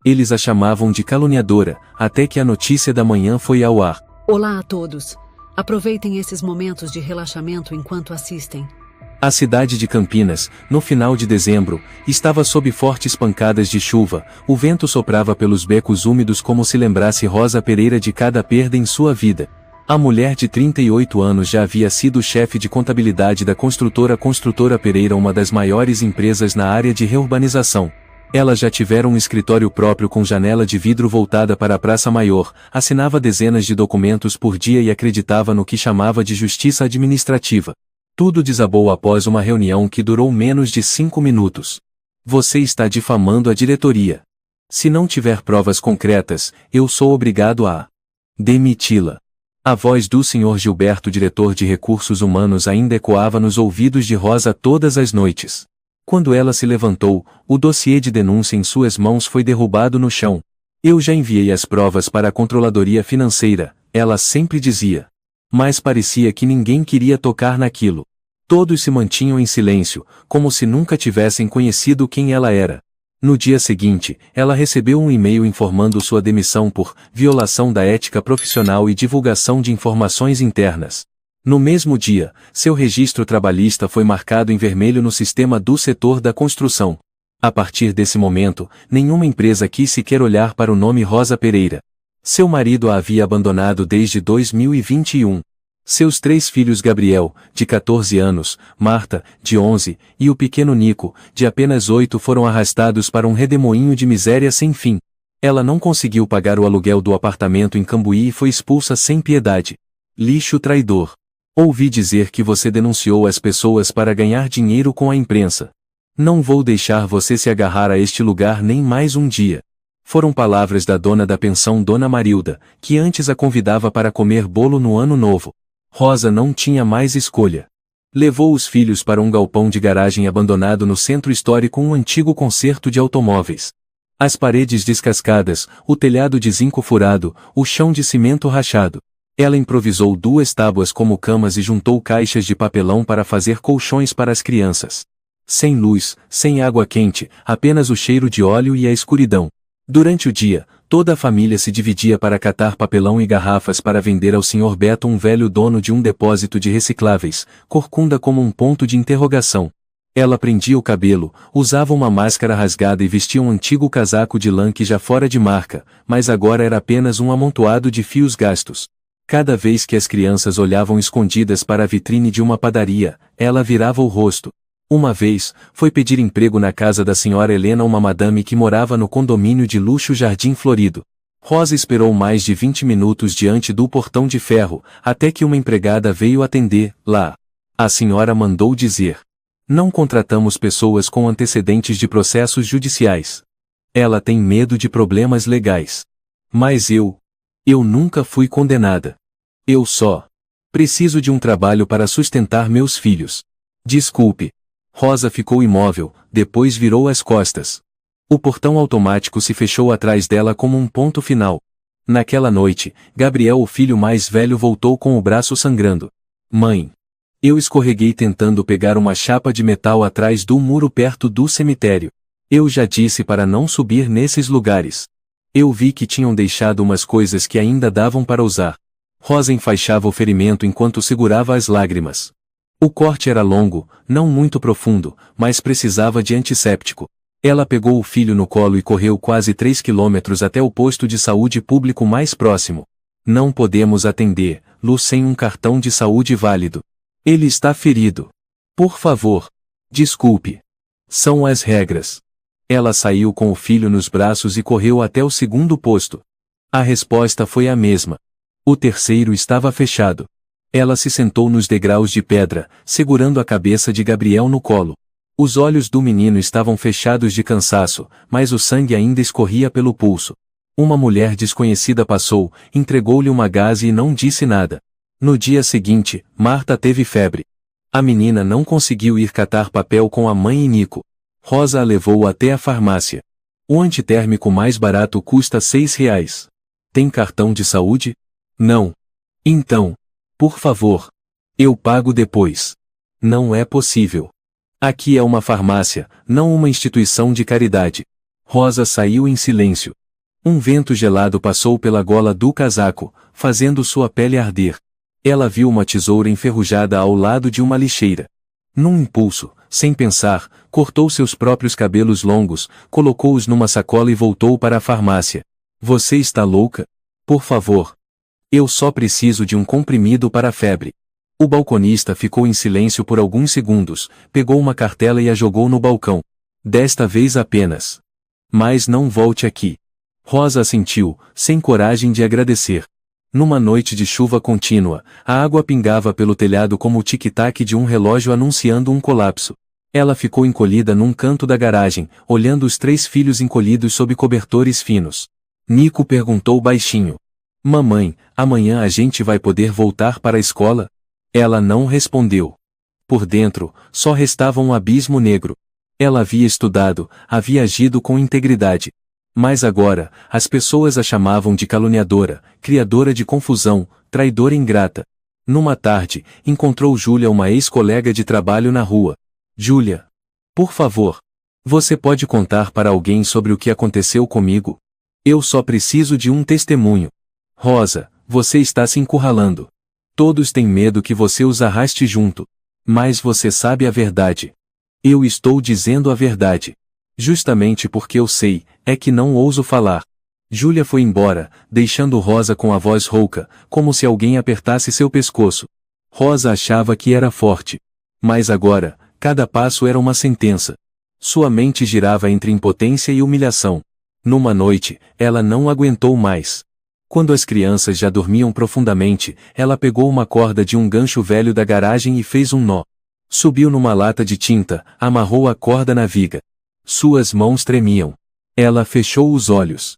Eles a chamavam de caluniadora, até que a notícia da manhã foi ao ar. Olá a todos. Aproveitem esses momentos de relaxamento enquanto assistem. A cidade de Campinas, no final de dezembro, estava sob fortes pancadas de chuva, o vento soprava pelos becos úmidos como se lembrasse Rosa Pereira de cada perda em sua vida. A mulher de 38 anos já havia sido chefe de contabilidade da Construtora Pereira, uma das maiores empresas na área de reurbanização. Ela já tivera um escritório próprio com janela de vidro voltada para a Praça Maior, assinava dezenas de documentos por dia e acreditava no que chamava de justiça administrativa. Tudo desabou após uma reunião que durou menos de 5 minutos. Você está difamando a diretoria. Se não tiver provas concretas, eu sou obrigado a demiti-la. A voz do Sr. Gilberto, diretor de recursos humanos, ainda ecoava nos ouvidos de Rosa todas as noites. Quando ela se levantou, o dossiê de denúncia em suas mãos foi derrubado no chão. Eu já enviei as provas para a Controladoria Financeira, ela sempre dizia. Mas parecia que ninguém queria tocar naquilo. Todos se mantinham em silêncio, como se nunca tivessem conhecido quem ela era. No dia seguinte, ela recebeu um e-mail informando sua demissão por violação da ética profissional e divulgação de informações internas. No mesmo dia, seu registro trabalhista foi marcado em vermelho no sistema do setor da construção. A partir desse momento, nenhuma empresa quis sequer olhar para o nome Rosa Pereira. Seu marido a havia abandonado desde 2021. Seus 3 filhos, Gabriel, de 14 anos, Marta, de 11, e o pequeno Nico, de apenas 8, foram arrastados para um redemoinho de miséria sem fim. Ela não conseguiu pagar o aluguel do apartamento em Cambuí e foi expulsa sem piedade. Lixo traidor. Ouvi dizer que você denunciou as pessoas para ganhar dinheiro com a imprensa. Não vou deixar você se agarrar a este lugar nem mais um dia. Foram palavras da dona da pensão, Dona Marilda, que antes a convidava para comer bolo no Ano Novo. Rosa não tinha mais escolha. Levou os filhos para um galpão de garagem abandonado no centro histórico, um antigo concerto de automóveis. As paredes descascadas, o telhado de zinco furado, o chão de cimento rachado. Ela improvisou 2 tábuas como camas e juntou caixas de papelão para fazer colchões para as crianças. Sem luz, sem água quente, apenas o cheiro de óleo e a escuridão. Durante o dia, toda a família se dividia para catar papelão e garrafas para vender ao Sr. Beto, um velho dono de um depósito de recicláveis, corcunda como um ponto de interrogação. Ela prendia o cabelo, usava uma máscara rasgada e vestia um antigo casaco de lã que já fora de marca, mas agora era apenas um amontoado de fios gastos. Cada vez que as crianças olhavam escondidas para a vitrine de uma padaria, ela virava o rosto. Uma vez, foi pedir emprego na casa da senhora Helena, uma madame que morava no condomínio de luxo Jardim Florido. Rosa esperou mais de 20 minutos diante do portão de ferro, até que uma empregada veio atender, lá. A senhora mandou dizer: não contratamos pessoas com antecedentes de processos judiciais. Ela tem medo de problemas legais. Mas eu nunca fui condenada. Eu só preciso de um trabalho para sustentar meus filhos. Desculpe. Rosa ficou imóvel, depois virou as costas. O portão automático se fechou atrás dela como um ponto final. Naquela noite, Gabriel, o filho mais velho, voltou com o braço sangrando. Mãe. Eu escorreguei tentando pegar uma chapa de metal atrás do muro perto do cemitério. Eu já disse para não subir nesses lugares. Eu vi que tinham deixado umas coisas que ainda davam para usar. Rosa enfaixava o ferimento enquanto segurava as lágrimas. O corte era longo, não muito profundo, mas precisava de antisséptico. Ela pegou o filho no colo e correu quase 3 quilômetros até o posto de saúde público mais próximo. Não podemos atender Lu sem um cartão de saúde válido. Ele está ferido. Por favor. Desculpe. São as regras. Ela saiu com o filho nos braços e correu até o segundo posto. A resposta foi a mesma. O terceiro estava fechado. Ela se sentou nos degraus de pedra, segurando a cabeça de Gabriel no colo. Os olhos do menino estavam fechados de cansaço, mas o sangue ainda escorria pelo pulso. Uma mulher desconhecida passou, entregou-lhe uma gaze e não disse nada. No dia seguinte, Marta teve febre. A menina não conseguiu ir catar papel com a mãe e Nico. Rosa a levou até a farmácia. O antitérmico mais barato custa R$6. Tem cartão de saúde? Não. Então, por favor. Eu pago depois. Não é possível. Aqui é uma farmácia, não uma instituição de caridade. Rosa saiu em silêncio. Um vento gelado passou pela gola do casaco, fazendo sua pele arder. Ela viu uma tesoura enferrujada ao lado de uma lixeira. Num impulso, sem pensar, cortou seus próprios cabelos longos, colocou-os numa sacola e voltou para a farmácia. Você está louca? Por favor. Eu só preciso de um comprimido para a febre. O balconista ficou em silêncio por alguns segundos, pegou uma cartela e a jogou no balcão. Desta vez apenas. Mas não volte aqui. Rosa assentiu, sem coragem de agradecer. Numa noite de chuva contínua, a água pingava pelo telhado como o tic-tac de um relógio anunciando um colapso. Ela ficou encolhida num canto da garagem, olhando os 3 filhos encolhidos sob cobertores finos. Nico perguntou baixinho. Mamãe, amanhã a gente vai poder voltar para a escola? Ela não respondeu. Por dentro, só restava um abismo negro. Ela havia estudado, havia agido com integridade. Mas agora, as pessoas a chamavam de caluniadora, criadora de confusão, traidora ingrata. Numa tarde, encontrou Júlia, uma ex-colega de trabalho na rua. Júlia, por favor, você pode contar para alguém sobre o que aconteceu comigo? Eu só preciso de um testemunho. Rosa, você está se encurralando. Todos têm medo que você os arraste junto. Mas você sabe a verdade. Eu estou dizendo a verdade. Justamente porque eu sei, é que não ouso falar. Júlia foi embora, deixando Rosa com a voz rouca, como se alguém apertasse seu pescoço. Rosa achava que era forte. Mas agora, cada passo era uma sentença. Sua mente girava entre impotência e humilhação. Numa noite, ela não aguentou mais. Quando as crianças já dormiam profundamente, ela pegou uma corda de um gancho velho da garagem e fez um nó. Subiu numa lata de tinta, amarrou a corda na viga. Suas mãos tremiam. Ela fechou os olhos.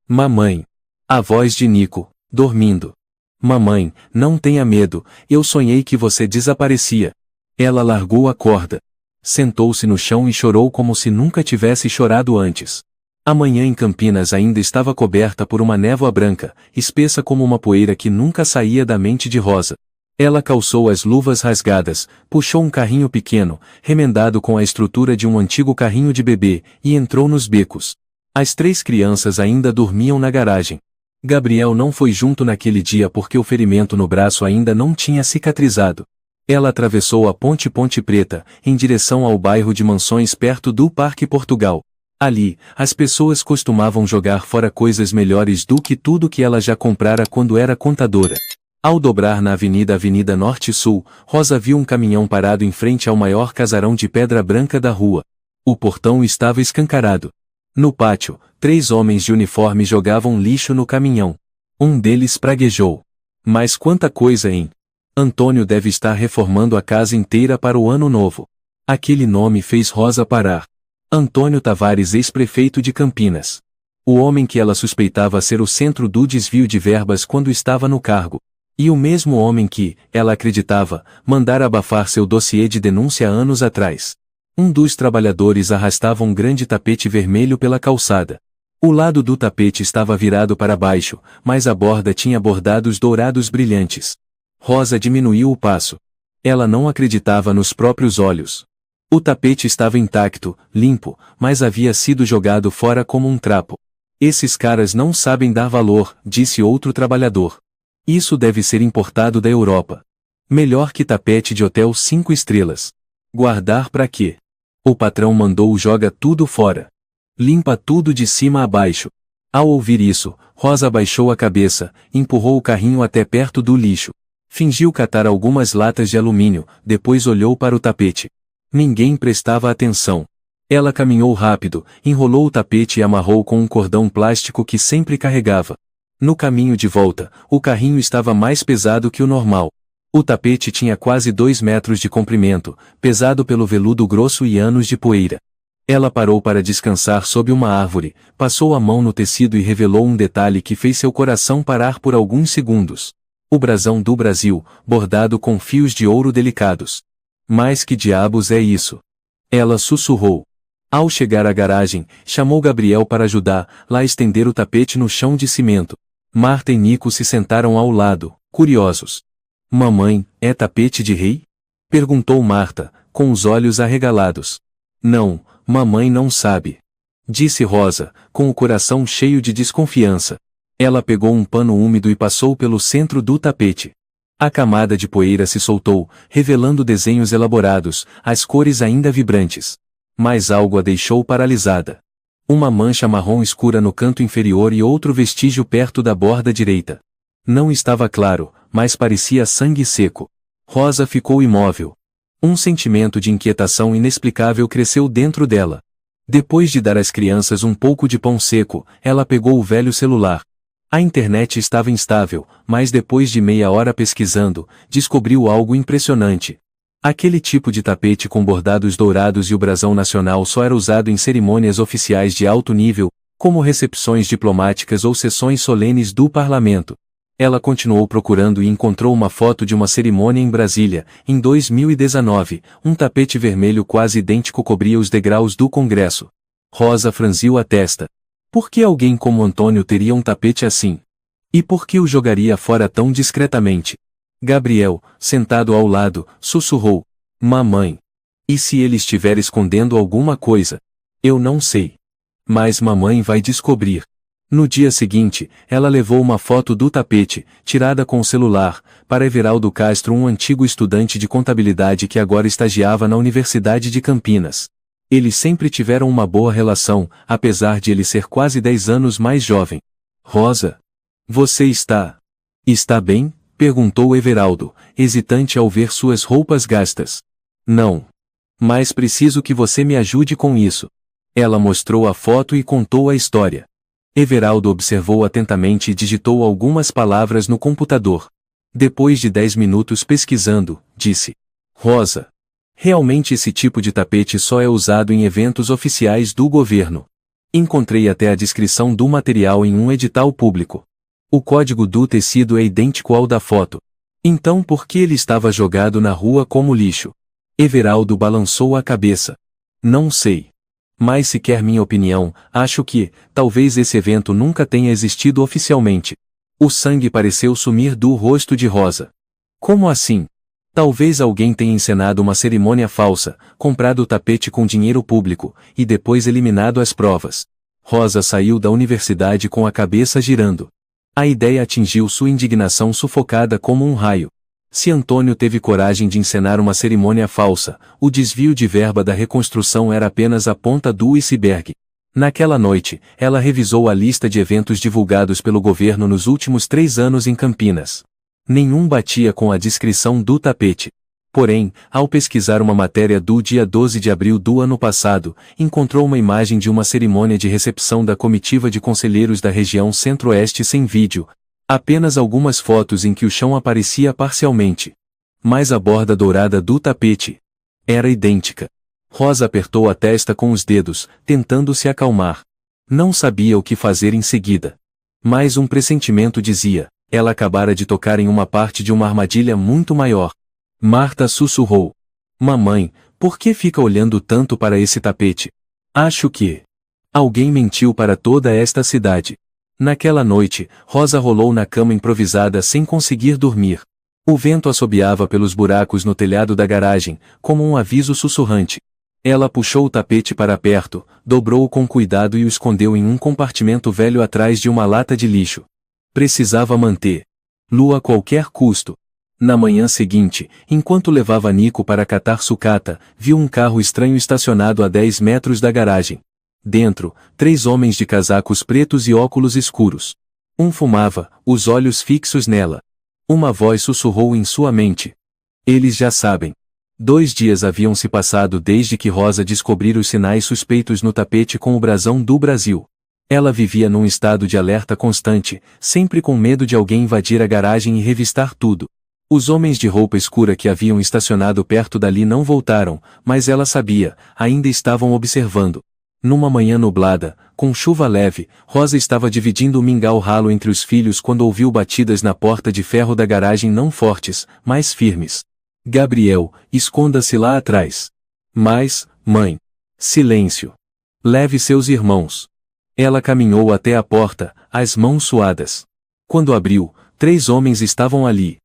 Mamãe. A voz de Nico, dormindo. Mamãe, não tenha medo, eu sonhei que você desaparecia. Ela largou a corda. Sentou-se no chão e chorou como se nunca tivesse chorado antes. A manhã em Campinas ainda estava coberta por uma névoa branca, espessa como uma poeira que nunca saía da mente de Rosa. Ela calçou as luvas rasgadas, puxou um carrinho pequeno, remendado com a estrutura de um antigo carrinho de bebê, e entrou nos becos. As 3 crianças ainda dormiam na garagem. Gabriel não foi junto naquele dia porque o ferimento no braço ainda não tinha cicatrizado. Ela atravessou a Ponte Preta, em direção ao bairro de Mansões perto do Parque Portugal. Ali, as pessoas costumavam jogar fora coisas melhores do que tudo que ela já comprara quando era contadora. Ao dobrar na Avenida Norte-Sul, Rosa viu um caminhão parado em frente ao maior casarão de pedra branca da rua. O portão estava escancarado. No pátio, 3 homens de uniforme jogavam lixo no caminhão. Um deles praguejou. Mas quanta coisa, hein? Antônio deve estar reformando a casa inteira para o ano novo. Aquele nome fez Rosa parar. Antônio Tavares, ex-prefeito de Campinas. O homem que ela suspeitava ser o centro do desvio de verbas quando estava no cargo. E o mesmo homem que, ela acreditava, mandara abafar seu dossiê de denúncia anos atrás. Um dos trabalhadores arrastava um grande tapete vermelho pela calçada. O lado do tapete estava virado para baixo, mas a borda tinha bordados dourados brilhantes. Rosa diminuiu o passo. Ela não acreditava nos próprios olhos. O tapete estava intacto, limpo, mas havia sido jogado fora como um trapo. Esses caras não sabem dar valor, disse outro trabalhador. Isso deve ser importado da Europa. Melhor que tapete de hotel 5 estrelas. Guardar pra quê? O patrão mandou joga tudo fora. Limpa tudo de cima a baixo. Ao ouvir isso, Rosa abaixou a cabeça, empurrou o carrinho até perto do lixo. Fingiu catar algumas latas de alumínio, depois olhou para o tapete. Ninguém prestava atenção. Ela caminhou rápido, enrolou o tapete e amarrou com um cordão plástico que sempre carregava. No caminho de volta, o carrinho estava mais pesado que o normal. O tapete tinha quase 2 metros de comprimento, pesado pelo veludo grosso e anos de poeira. Ela parou para descansar sob uma árvore, passou a mão no tecido e revelou um detalhe que fez seu coração parar por alguns segundos. O brasão do Brasil, bordado com fios de ouro delicados. Mas que diabos é isso? Ela sussurrou. Ao chegar à garagem, chamou Gabriel para ajudá-la a estender o tapete no chão de cimento. Marta e Nico se sentaram ao lado, curiosos. Mamãe, é tapete de rei? Perguntou Marta, com os olhos arregalados. Não, mamãe não sabe. disse Rosa, com o coração cheio de desconfiança. Ela pegou um pano úmido e passou pelo centro do tapete. A camada de poeira se soltou, revelando desenhos elaborados, as cores ainda vibrantes. Mas algo a deixou paralisada. Uma mancha marrom escura no canto inferior e outro vestígio perto da borda direita. Não estava claro, mas parecia sangue seco. Rosa ficou imóvel. Um sentimento de inquietação inexplicável cresceu dentro dela. Depois de dar às crianças um pouco de pão seco, ela pegou o velho celular. A internet estava instável, mas depois de meia hora pesquisando, descobriu algo impressionante. Aquele tipo de tapete com bordados dourados e o brasão nacional só era usado em cerimônias oficiais de alto nível, como recepções diplomáticas ou sessões solenes do parlamento. Ela continuou procurando e encontrou uma foto de uma cerimônia em Brasília, em 2019, um tapete vermelho quase idêntico cobria os degraus do Congresso. Rosa franziu a testa. Por que alguém como Antônio teria um tapete assim? E por que o jogaria fora tão discretamente? Gabriel, sentado ao lado, sussurrou. Mamãe. E se ele estiver escondendo alguma coisa? Eu não sei. Mas mamãe vai descobrir. No dia seguinte, ela levou uma foto do tapete, tirada com o celular, para Everaldo Castro, um antigo estudante de contabilidade que agora estagiava na Universidade de Campinas. Eles sempre tiveram uma boa relação, apesar de ele ser quase 10 anos mais jovem. Rosa? Você está bem? Perguntou Everaldo, hesitante ao ver suas roupas gastas. Não. Mas preciso que você me ajude com isso. Ela mostrou a foto e contou a história. Everaldo observou atentamente e digitou algumas palavras no computador. Depois de 10 minutos pesquisando, disse. Rosa. Realmente esse tipo de tapete só é usado em eventos oficiais do governo. Encontrei até a descrição do material em um edital público. O código do tecido é idêntico ao da foto. Então por que ele estava jogado na rua como lixo? Everaldo balançou a cabeça. Não sei. Mas se quer minha opinião, acho que, talvez esse evento nunca tenha existido oficialmente. O sangue pareceu sumir do rosto de Rosa. Como assim? Talvez alguém tenha encenado uma cerimônia falsa, comprado o tapete com dinheiro público, e depois eliminado as provas. Rosa saiu da universidade com a cabeça girando. A ideia atingiu sua indignação sufocada como um raio. Se Antônio teve coragem de encenar uma cerimônia falsa, o desvio de verba da reconstrução era apenas a ponta do iceberg. Naquela noite, ela revisou a lista de eventos divulgados pelo governo nos últimos 3 anos em Campinas. Nenhum batia com a descrição do tapete. Porém, ao pesquisar uma matéria do dia 12 de abril do ano passado, encontrou uma imagem de uma cerimônia de recepção da comitiva de conselheiros da região Centro-Oeste sem vídeo. Apenas algumas fotos em que o chão aparecia parcialmente. Mas a borda dourada do tapete era idêntica. Rosa apertou a testa com os dedos, tentando se acalmar. Não sabia o que fazer em seguida. Mas um pressentimento dizia, ela acabara de tocar em uma parte de uma armadilha muito maior. Marta sussurrou. Mamãe, por que fica olhando tanto para esse tapete? Acho que alguém mentiu para toda esta cidade. Naquela noite, Rosa rolou na cama improvisada sem conseguir dormir. O vento assobiava pelos buracos no telhado da garagem, como um aviso sussurrante. Ela puxou o tapete para perto, dobrou-o com cuidado e o escondeu em um compartimento velho atrás de uma lata de lixo. Precisava manter-lo a qualquer custo. Na manhã seguinte, enquanto levava Nico para catar sucata, viu um carro estranho estacionado a 10 metros da garagem. Dentro, 3 homens de casacos pretos e óculos escuros. Um fumava, os olhos fixos nela. Uma voz sussurrou em sua mente. Eles já sabem. 2 dias haviam se passado desde que Rosa descobrira os sinais suspeitos no tapete com o brasão do Brasil. Ela vivia num estado de alerta constante, sempre com medo de alguém invadir a garagem e revistar tudo. Os homens de roupa escura que haviam estacionado perto dali não voltaram, mas ela sabia, ainda estavam observando. Numa manhã nublada, com chuva leve, Rosa estava dividindo o mingau ralo entre os filhos quando ouviu batidas na porta de ferro da garagem não fortes, mas firmes. Gabriel, esconda-se lá atrás. Mas, mãe. Silêncio. Leve seus irmãos. Ela caminhou até a porta, as mãos suadas. Quando abriu, 3 homens estavam ali.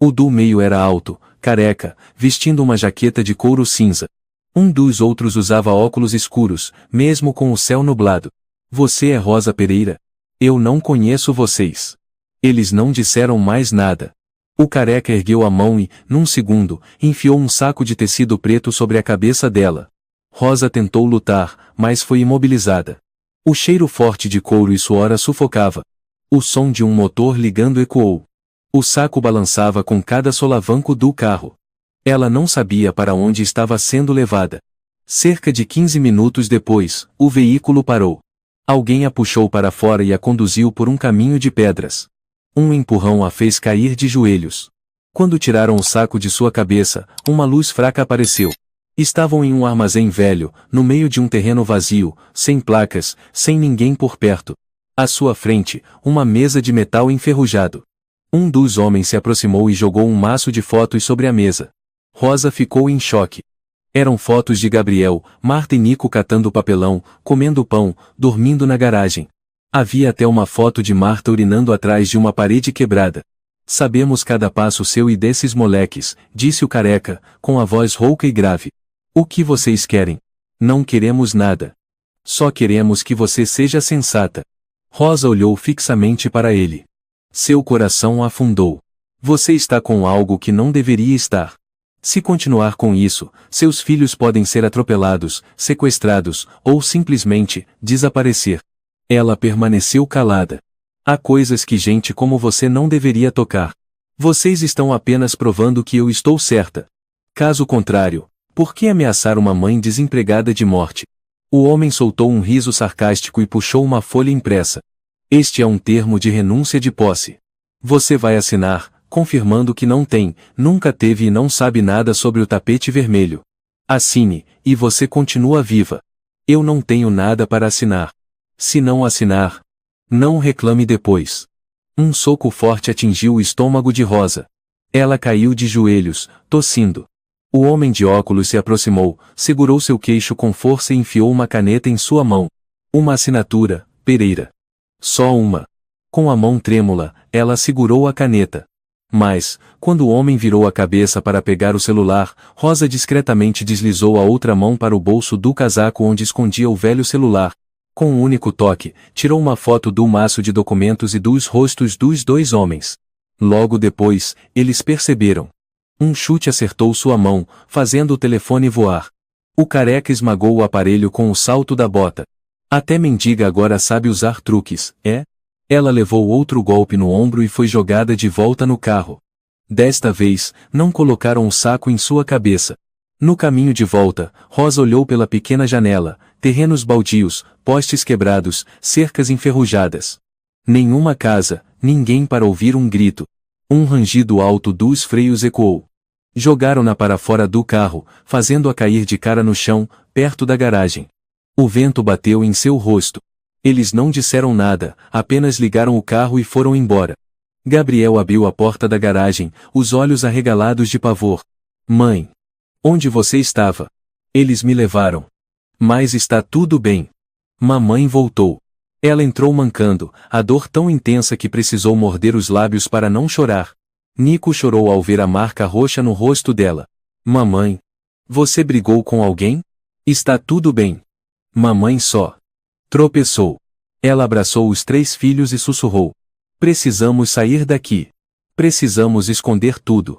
O do meio era alto, careca, vestindo uma jaqueta de couro cinza. Um dos outros usava óculos escuros, mesmo com o céu nublado. Você é Rosa Pereira? Eu não conheço vocês. Eles não disseram mais nada. O careca ergueu a mão e, num segundo, enfiou um saco de tecido preto sobre a cabeça dela. Rosa tentou lutar, mas foi imobilizada. O cheiro forte de couro e suor a sufocava. O som de um motor ligando ecoou. O saco balançava com cada solavanco do carro. Ela não sabia para onde estava sendo levada. Cerca de 15 minutos depois, o veículo parou. Alguém a puxou para fora e a conduziu por um caminho de pedras. Um empurrão a fez cair de joelhos. Quando tiraram o saco de sua cabeça, uma luz fraca apareceu. Estavam em um armazém velho, no meio de um terreno vazio, sem placas, sem ninguém por perto. À sua frente, uma mesa de metal enferrujado. Um dos homens se aproximou e jogou um maço de fotos sobre a mesa. Rosa ficou em choque. Eram fotos de Gabriel, Marta e Nico catando papelão, comendo pão, dormindo na garagem. Havia até uma foto de Marta urinando atrás de uma parede quebrada. Sabemos cada passo seu e desses moleques, disse o careca, com a voz rouca e grave. O que vocês querem? Não queremos nada. Só queremos que você seja sensata. Rosa olhou fixamente para ele. Seu coração afundou. Você está com algo que não deveria estar. Se continuar com isso, seus filhos podem ser atropelados, sequestrados, ou simplesmente desaparecer. Ela permaneceu calada. Há coisas que gente como você não deveria tocar. Vocês estão apenas provando que eu estou certa. Caso contrário, por que ameaçar uma mãe desempregada de morte? O homem soltou um riso sarcástico e puxou uma folha impressa. Este é um termo de renúncia de posse. Você vai assinar, confirmando que não tem, nunca teve e não sabe nada sobre o tapete vermelho. Assine, e você continua viva. Eu não tenho nada para assinar. Se não assinar, não reclame depois. Um soco forte atingiu o estômago de Rosa. Ela caiu de joelhos, tossindo. O homem de óculos se aproximou, segurou seu queixo com força e enfiou uma caneta em sua mão. Uma assinatura, Pereira. Só uma. Com a mão trêmula, ela segurou a caneta. Mas, quando o homem virou a cabeça para pegar o celular, Rosa discretamente deslizou a outra mão para o bolso do casaco onde escondia o velho celular. Com um único toque, tirou uma foto do maço de documentos e dos rostos dos dois homens. Logo depois, eles perceberam. Um chute acertou sua mão, fazendo o telefone voar. O careca esmagou o aparelho com o salto da bota. Até mendiga agora sabe usar truques, é? Ela levou outro golpe no ombro e foi jogada de volta no carro. Desta vez, não colocaram o saco em sua cabeça. No caminho de volta, Rosa olhou pela pequena janela, terrenos baldios, postes quebrados, cercas enferrujadas. Nenhuma casa, ninguém para ouvir um grito. Um rangido alto dos freios ecoou. Jogaram-na para fora do carro, fazendo-a cair de cara no chão, perto da garagem. O vento bateu em seu rosto. Eles não disseram nada, apenas ligaram o carro e foram embora. Gabriel abriu a porta da garagem, os olhos arregalados de pavor. Mãe! Onde você estava? Eles me levaram. Mas está tudo bem. Mamãe voltou. Ela entrou mancando, a dor tão intensa que precisou morder os lábios para não chorar. Nico chorou ao ver a marca roxa no rosto dela. Mamãe! Você brigou com alguém? Está tudo bem. Mamãe só tropeçou. Ela abraçou os 3 filhos e sussurrou. Precisamos sair daqui. Precisamos esconder tudo.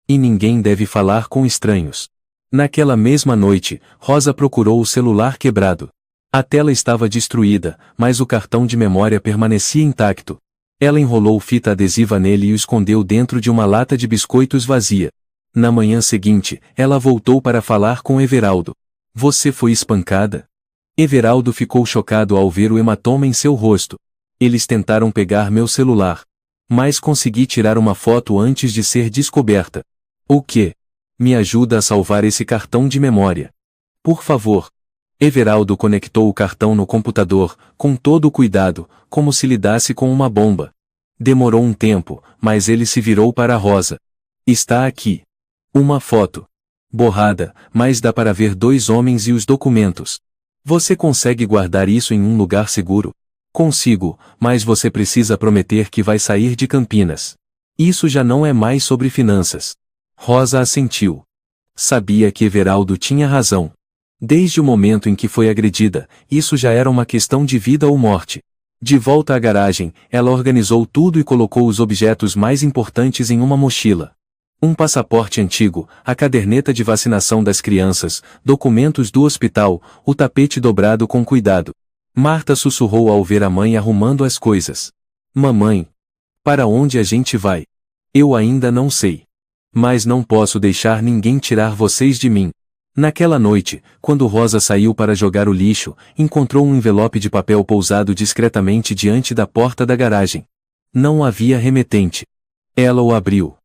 E ninguém deve falar com estranhos. Naquela mesma noite, Rosa procurou o celular quebrado. A tela estava destruída, mas o cartão de memória permanecia intacto. Ela enrolou fita adesiva nele e o escondeu dentro de uma lata de biscoitos vazia. Na manhã seguinte, ela voltou para falar com Everaldo. Você foi espancada? Everaldo ficou chocado ao ver o hematoma em seu rosto. Eles tentaram pegar meu celular. Mas consegui tirar uma foto antes de ser descoberta. O quê? Me ajuda a salvar esse cartão de memória. Por favor. Everaldo conectou o cartão no computador, com todo o cuidado, como se lidasse com uma bomba. Demorou um tempo, mas ele se virou para Rosa. Está aqui. Uma foto. Borrada, mas dá para ver 2 homens e os documentos. Você consegue guardar isso em um lugar seguro? Consigo, mas você precisa prometer que vai sair de Campinas. Isso já não é mais sobre finanças. Rosa assentiu. Sabia que Everaldo tinha razão. Desde o momento em que foi agredida, isso já era uma questão de vida ou morte. De volta à garagem, ela organizou tudo e colocou os objetos mais importantes em uma mochila. Um passaporte antigo, a caderneta de vacinação das crianças, documentos do hospital, o tapete dobrado com cuidado. Marta sussurrou ao ver a mãe arrumando as coisas. Mamãe, para onde a gente vai? Eu ainda não sei. Mas não posso deixar ninguém tirar vocês de mim. Naquela noite, quando Rosa saiu para jogar o lixo, encontrou um envelope de papel pousado discretamente diante da porta da garagem. Não havia remetente. Ela o abriu.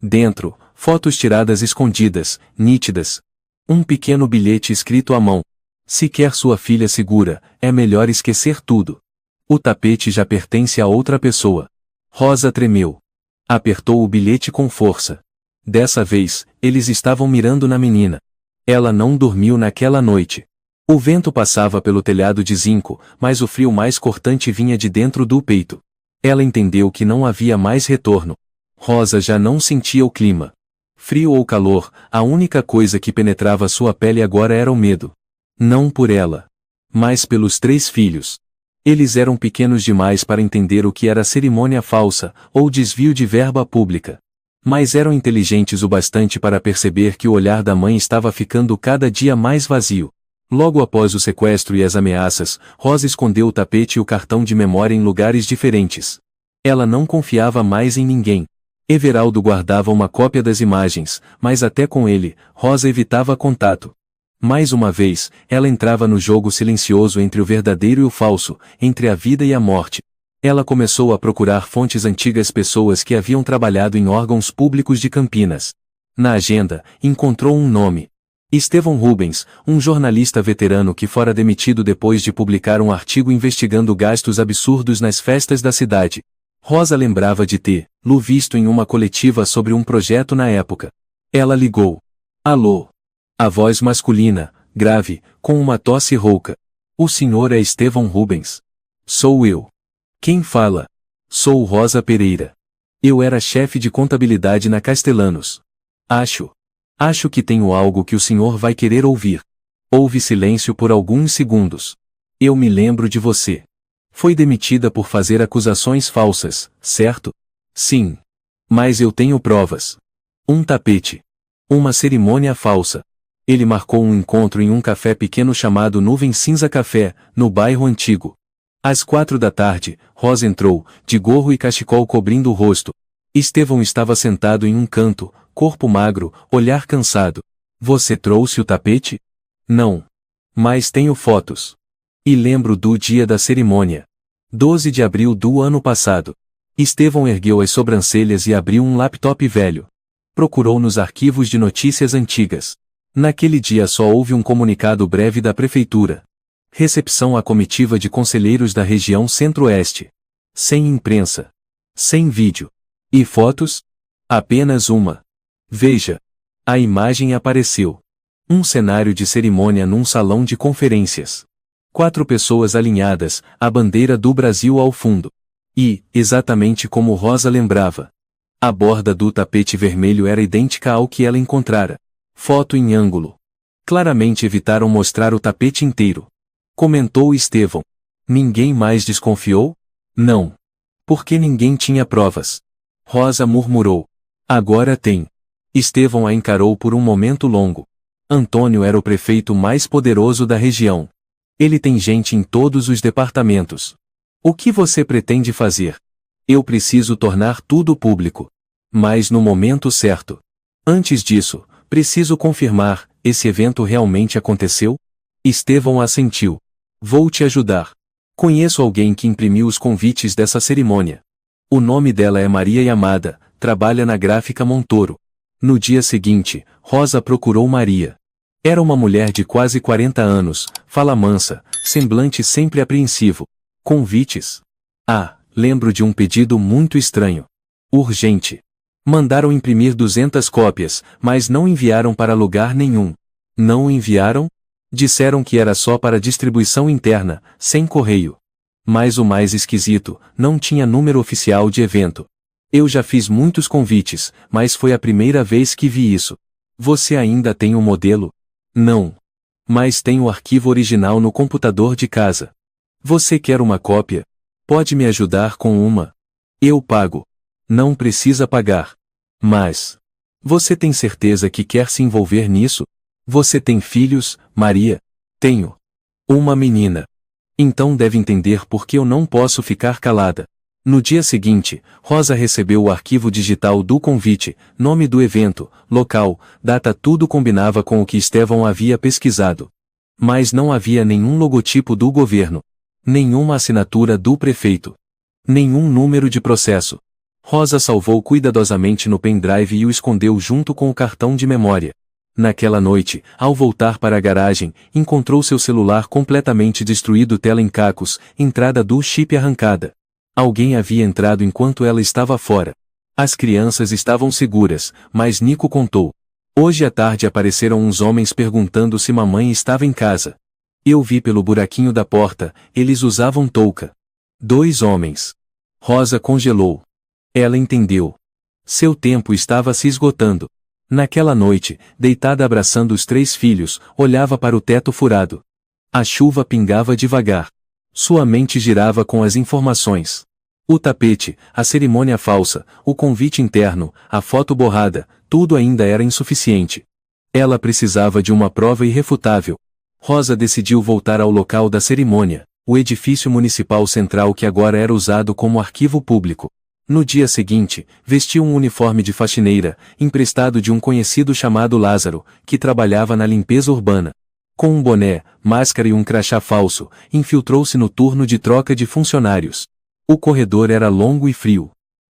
Dentro, fotos tiradas escondidas, nítidas. Um pequeno bilhete escrito à mão. Se quer sua filha segura, é melhor esquecer tudo. O tapete já pertence a outra pessoa. Rosa tremeu. Apertou o bilhete com força. Dessa vez, eles estavam mirando na menina. Ela não dormiu naquela noite. O vento passava pelo telhado de zinco, mas o frio mais cortante vinha de dentro do peito. Ela entendeu que não havia mais retorno. Rosa já não sentia o clima. Frio ou calor, a única coisa que penetrava sua pele agora era o medo. Não por ela, mas pelos 3 filhos. Eles eram pequenos demais para entender o que era cerimônia falsa, ou desvio de verba pública. Mas eram inteligentes o bastante para perceber que o olhar da mãe estava ficando cada dia mais vazio. Logo após o sequestro e as ameaças, Rosa escondeu o tapete e o cartão de memória em lugares diferentes. Ela não confiava mais em ninguém. Everaldo guardava uma cópia das imagens, mas até com ele, Rosa evitava contato. Mais uma vez, ela entrava no jogo silencioso entre o verdadeiro e o falso, entre a vida e a morte. Ela começou a procurar fontes antigas, pessoas que haviam trabalhado em órgãos públicos de Campinas. Na agenda, encontrou um nome. Estevão Rubens, um jornalista veterano que fora demitido depois de publicar um artigo investigando gastos absurdos nas festas da cidade. Rosa lembrava de tê-lo visto em uma coletiva sobre um projeto na época. Ela ligou. Alô? A voz masculina, grave, com uma tosse rouca. O senhor é Estevão Rubens? Sou eu. Quem fala? Sou Rosa Pereira. Eu era chefe de contabilidade na Castellanos. Acho que tenho algo que o senhor vai querer ouvir. Houve silêncio por alguns segundos. Eu me lembro de você. Foi demitida por fazer acusações falsas, certo? Sim. Mas eu tenho provas. Um tapete. Uma cerimônia falsa. Ele marcou um encontro em um café pequeno chamado Nuvem Cinza Café, no bairro Antigo. Às 4 da tarde, Rosa entrou, de gorro e cachecol cobrindo o rosto. Estevão estava sentado em um canto, corpo magro, olhar cansado. Você trouxe o tapete? Não. Mas tenho fotos. E lembro do dia da cerimônia. 12 de abril do ano passado. Estevão ergueu as sobrancelhas e abriu um laptop velho. Procurou nos arquivos de notícias antigas. Naquele dia só houve um comunicado breve da prefeitura. Recepção à comitiva de conselheiros da região Centro-Oeste. Sem imprensa. Sem vídeo. E fotos? Apenas uma. Veja. A imagem apareceu. Um cenário de cerimônia num salão de conferências. 4 pessoas alinhadas, a bandeira do Brasil ao fundo. E, exatamente como Rosa lembrava. A borda do tapete vermelho era idêntica ao que ela encontrara. Foto em ângulo. Claramente evitaram mostrar o tapete inteiro. Comentou Estevão. Ninguém mais desconfiou? Não. Porque ninguém tinha provas. Rosa murmurou. Agora tem. Estevão a encarou por um momento longo. Antônio era o prefeito mais poderoso da região. Ele tem gente em todos os departamentos. O que você pretende fazer? Eu preciso tornar tudo público. Mas no momento certo. Antes disso, preciso confirmar, esse evento realmente aconteceu? Estevão assentiu. Vou te ajudar. Conheço alguém que imprimiu os convites dessa cerimônia. O nome dela é Maria Yamada, trabalha na gráfica Montoro. No dia seguinte, Rosa procurou Maria. Era uma mulher de quase 40 anos, fala mansa, semblante sempre apreensivo. Convites? Ah, lembro de um pedido muito estranho. Urgente. Mandaram imprimir 200 cópias, mas não enviaram para lugar nenhum. Não enviaram? Disseram que era só para distribuição interna, sem correio. Mas o mais esquisito, não tinha número oficial de evento. Eu já fiz muitos convites, mas foi a primeira vez que vi isso. Você ainda tem um modelo? Não. Mas tem o arquivo original no computador de casa. Você quer uma cópia? Pode me ajudar com uma? Eu pago. Não precisa pagar. Mas... Você tem certeza que quer se envolver nisso? Você tem filhos, Maria? Tenho. Uma menina. Então deve entender por que eu não posso ficar calada. No dia seguinte, Rosa recebeu o arquivo digital do convite, nome do evento, local, data, tudo combinava com o que Estevão havia pesquisado. Mas não havia nenhum logotipo do governo. Nenhuma assinatura do prefeito. Nenhum número de processo. Rosa salvou cuidadosamente no pendrive e o escondeu junto com o cartão de memória. Naquela noite, ao voltar para a garagem, encontrou seu celular completamente destruído, tela em cacos, entrada do chip arrancada. Alguém havia entrado enquanto ela estava fora. As crianças estavam seguras, mas Nico contou. Hoje à tarde apareceram uns homens perguntando se mamãe estava em casa. Eu vi pelo buraquinho da porta, eles usavam touca. 2 homens. Rosa congelou. Ela entendeu. Seu tempo estava se esgotando. Naquela noite, deitada abraçando os 3 filhos, olhava para o teto furado. A chuva pingava devagar. Sua mente girava com as informações. O tapete, a cerimônia falsa, o convite interno, a foto borrada, tudo ainda era insuficiente. Ela precisava de uma prova irrefutável. Rosa decidiu voltar ao local da cerimônia, o edifício municipal central que agora era usado como arquivo público. No dia seguinte, vestiu um uniforme de faxineira, emprestado de um conhecido chamado Lázaro, que trabalhava na limpeza urbana. Com um boné, máscara e um crachá falso, infiltrou-se no turno de troca de funcionários. O corredor era longo e frio.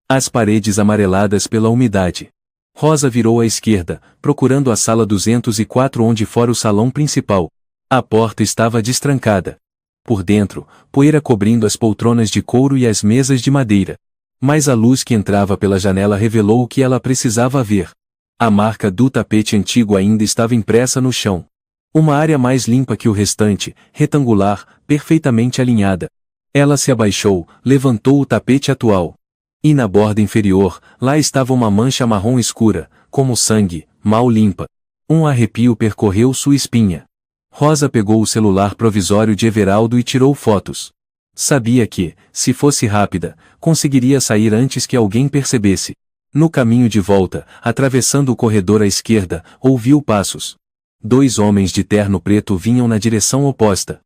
As paredes amareladas pela umidade. Rosa virou à esquerda, procurando a sala 204 onde fora o salão principal. A porta estava destrancada. Por dentro, poeira cobrindo as poltronas de couro e as mesas de madeira. Mas a luz que entrava pela janela revelou o que ela precisava ver. A marca do tapete antigo ainda estava impressa no chão. Uma área mais limpa que o restante, retangular, perfeitamente alinhada. Ela se abaixou, levantou o tapete atual. E na borda inferior, lá estava uma mancha marrom escura, como sangue, mal limpa. Um arrepio percorreu sua espinha. Rosa pegou o celular provisório de Everaldo e tirou fotos. Sabia que, se fosse rápida, conseguiria sair antes que alguém percebesse. No caminho de volta, atravessando o corredor à esquerda, ouviu passos. 2 homens de terno preto vinham na direção oposta.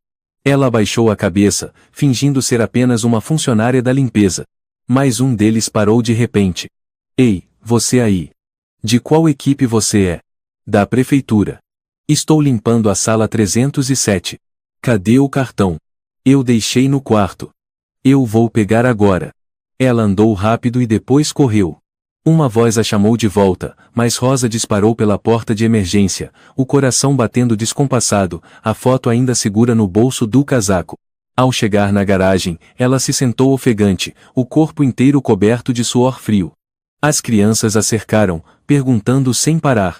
Ela abaixou a cabeça, fingindo ser apenas uma funcionária da limpeza. Mas um deles parou de repente. Ei, você aí. De qual equipe você é? Da prefeitura. Estou limpando a sala 307. Cadê o cartão? Eu deixei no quarto. Eu vou pegar agora. Ela andou rápido e depois correu. Uma voz a chamou de volta, mas Rosa disparou pela porta de emergência, o coração batendo descompassado, a foto ainda segura no bolso do casaco. Ao chegar na garagem, ela se sentou ofegante, o corpo inteiro coberto de suor frio. As crianças a cercaram, perguntando sem parar.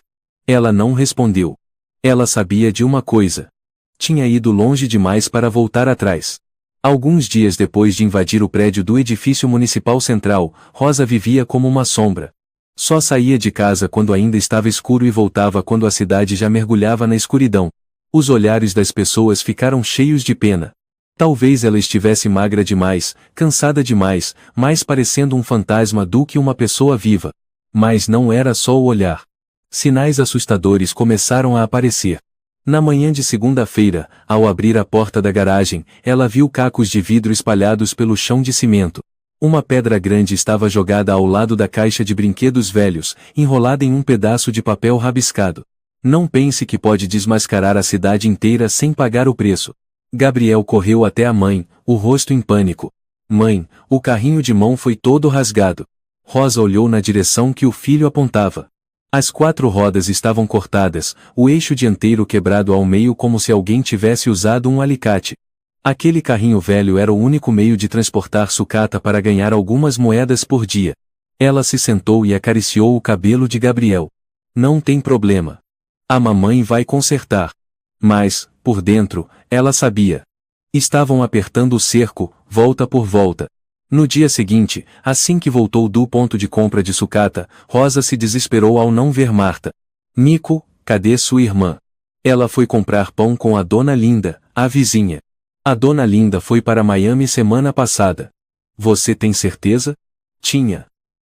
Ela não respondeu. Ela sabia de uma coisa. Tinha ido longe demais para voltar atrás. Alguns dias depois de invadir o prédio do edifício municipal central, Rosa vivia como uma sombra. Só saía de casa quando ainda estava escuro e voltava quando a cidade já mergulhava na escuridão. Os olhares das pessoas ficaram cheios de pena. Talvez ela estivesse magra demais, cansada demais, mais parecendo um fantasma do que uma pessoa viva. Mas não era só o olhar. Sinais assustadores começaram a aparecer. Na manhã de segunda-feira, ao abrir a porta da garagem, ela viu cacos de vidro espalhados pelo chão de cimento. Uma pedra grande estava jogada ao lado da caixa de brinquedos velhos, enrolada em um pedaço de papel rabiscado. Não pense que pode desmascarar a cidade inteira sem pagar o preço. Gabriel correu até a mãe, o rosto em pânico. Mãe, o carrinho de mão foi todo rasgado. Rosa olhou na direção que o filho apontava. As 4 rodas estavam cortadas, o eixo dianteiro quebrado ao meio como se alguém tivesse usado um alicate. Aquele carrinho velho era o único meio de transportar sucata para ganhar algumas moedas por dia. Ela se sentou e acariciou o cabelo de Gabriel. Não tem problema. A mamãe vai consertar. Mas, por dentro, ela sabia. Estavam apertando o cerco, volta por volta. No dia seguinte, assim que voltou do ponto de compra de sucata, Rosa se desesperou ao não ver Marta. Nico, cadê sua irmã? Ela foi comprar pão com a dona Linda, a vizinha. A dona Linda foi para Miami semana passada. Você tem certeza? Tinha.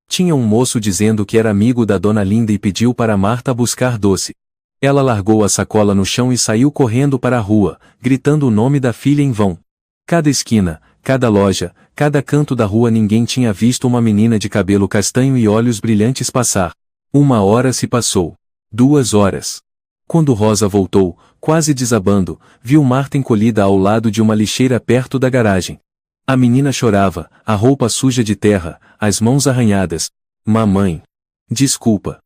Tinha um moço dizendo que era amigo da dona Linda e pediu para Marta buscar doce. Ela largou a sacola no chão e saiu correndo para a rua, gritando o nome da filha em vão. Cada esquina, cada loja, cada canto da rua ninguém tinha visto uma menina de cabelo castanho e olhos brilhantes passar. 1 hora se passou. 2 horas. Quando Rosa voltou, quase desabando, viu Marta encolhida ao lado de uma lixeira perto da garagem. A menina chorava, a roupa suja de terra, as mãos arranhadas. Mamãe. Desculpa.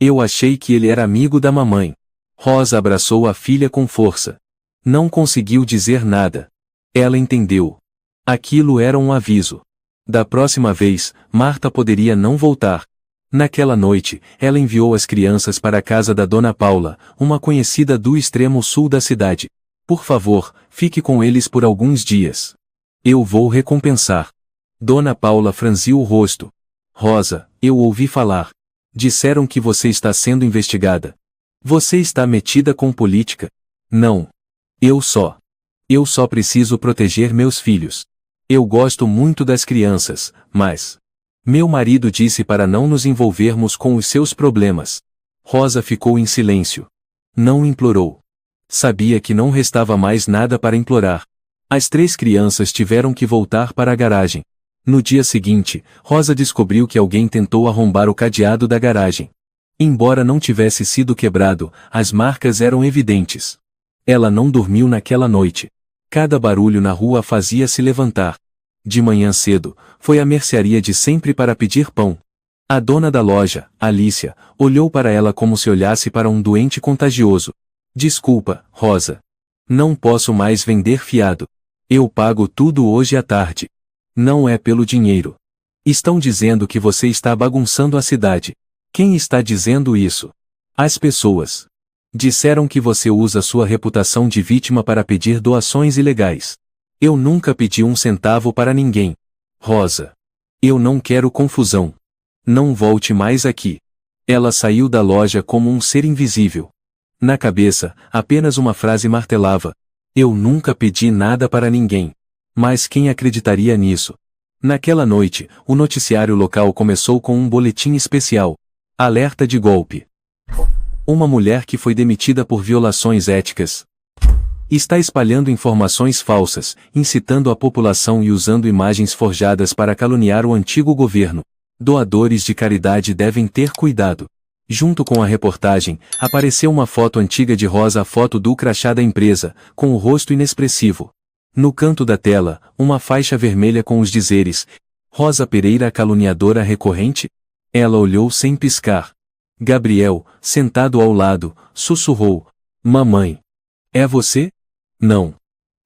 Eu achei que ele era amigo da mamãe. Rosa abraçou a filha com força. Não conseguiu dizer nada. Ela entendeu. Aquilo era um aviso. Da próxima vez, Marta poderia não voltar. Naquela noite, ela enviou as crianças para a casa da Dona Paula, uma conhecida do extremo sul da cidade. Por favor, fique com eles por alguns dias. Eu vou recompensar. Dona Paula franziu o rosto. Rosa, eu ouvi falar. Disseram que você está sendo investigada. Você está metida com política? Não. Eu só preciso proteger meus filhos. Eu gosto muito das crianças, mas... Meu marido disse para não nos envolvermos com os seus problemas. Rosa ficou em silêncio. Não implorou. Sabia que não restava mais nada para implorar. As 3 crianças tiveram que voltar para a garagem. No dia seguinte, Rosa descobriu que alguém tentou arrombar o cadeado da garagem. Embora não tivesse sido quebrado, as marcas eram evidentes. Ela não dormiu naquela noite. Cada barulho na rua a fazia se levantar. De manhã cedo, foi à mercearia de sempre para pedir pão. A dona da loja, Alicia, olhou para ela como se olhasse para um doente contagioso. Desculpa, Rosa. Não posso mais vender fiado. Eu pago tudo hoje à tarde. Não é pelo dinheiro. Estão dizendo que você está bagunçando a cidade. Quem está dizendo isso? As pessoas. Disseram que você usa sua reputação de vítima para pedir doações ilegais. Eu nunca pedi um centavo para ninguém. Rosa. Eu não quero confusão. Não volte mais aqui. Ela saiu da loja como um ser invisível. Na cabeça, apenas uma frase martelava. Eu nunca pedi nada para ninguém. Mas quem acreditaria nisso? Naquela noite, o noticiário local começou com um boletim especial. Alerta de golpe. Uma mulher que foi demitida por violações éticas. Está espalhando informações falsas, incitando a população e usando imagens forjadas para caluniar o antigo governo. Doadores de caridade devem ter cuidado. Junto com a reportagem, apareceu uma foto antiga de Rosa, a foto do crachá da empresa, com o rosto inexpressivo. No canto da tela, uma faixa vermelha com os dizeres: Rosa Pereira, a caluniadora recorrente? Ela olhou sem piscar. Gabriel, sentado ao lado, sussurrou: Mamãe. É você? Não.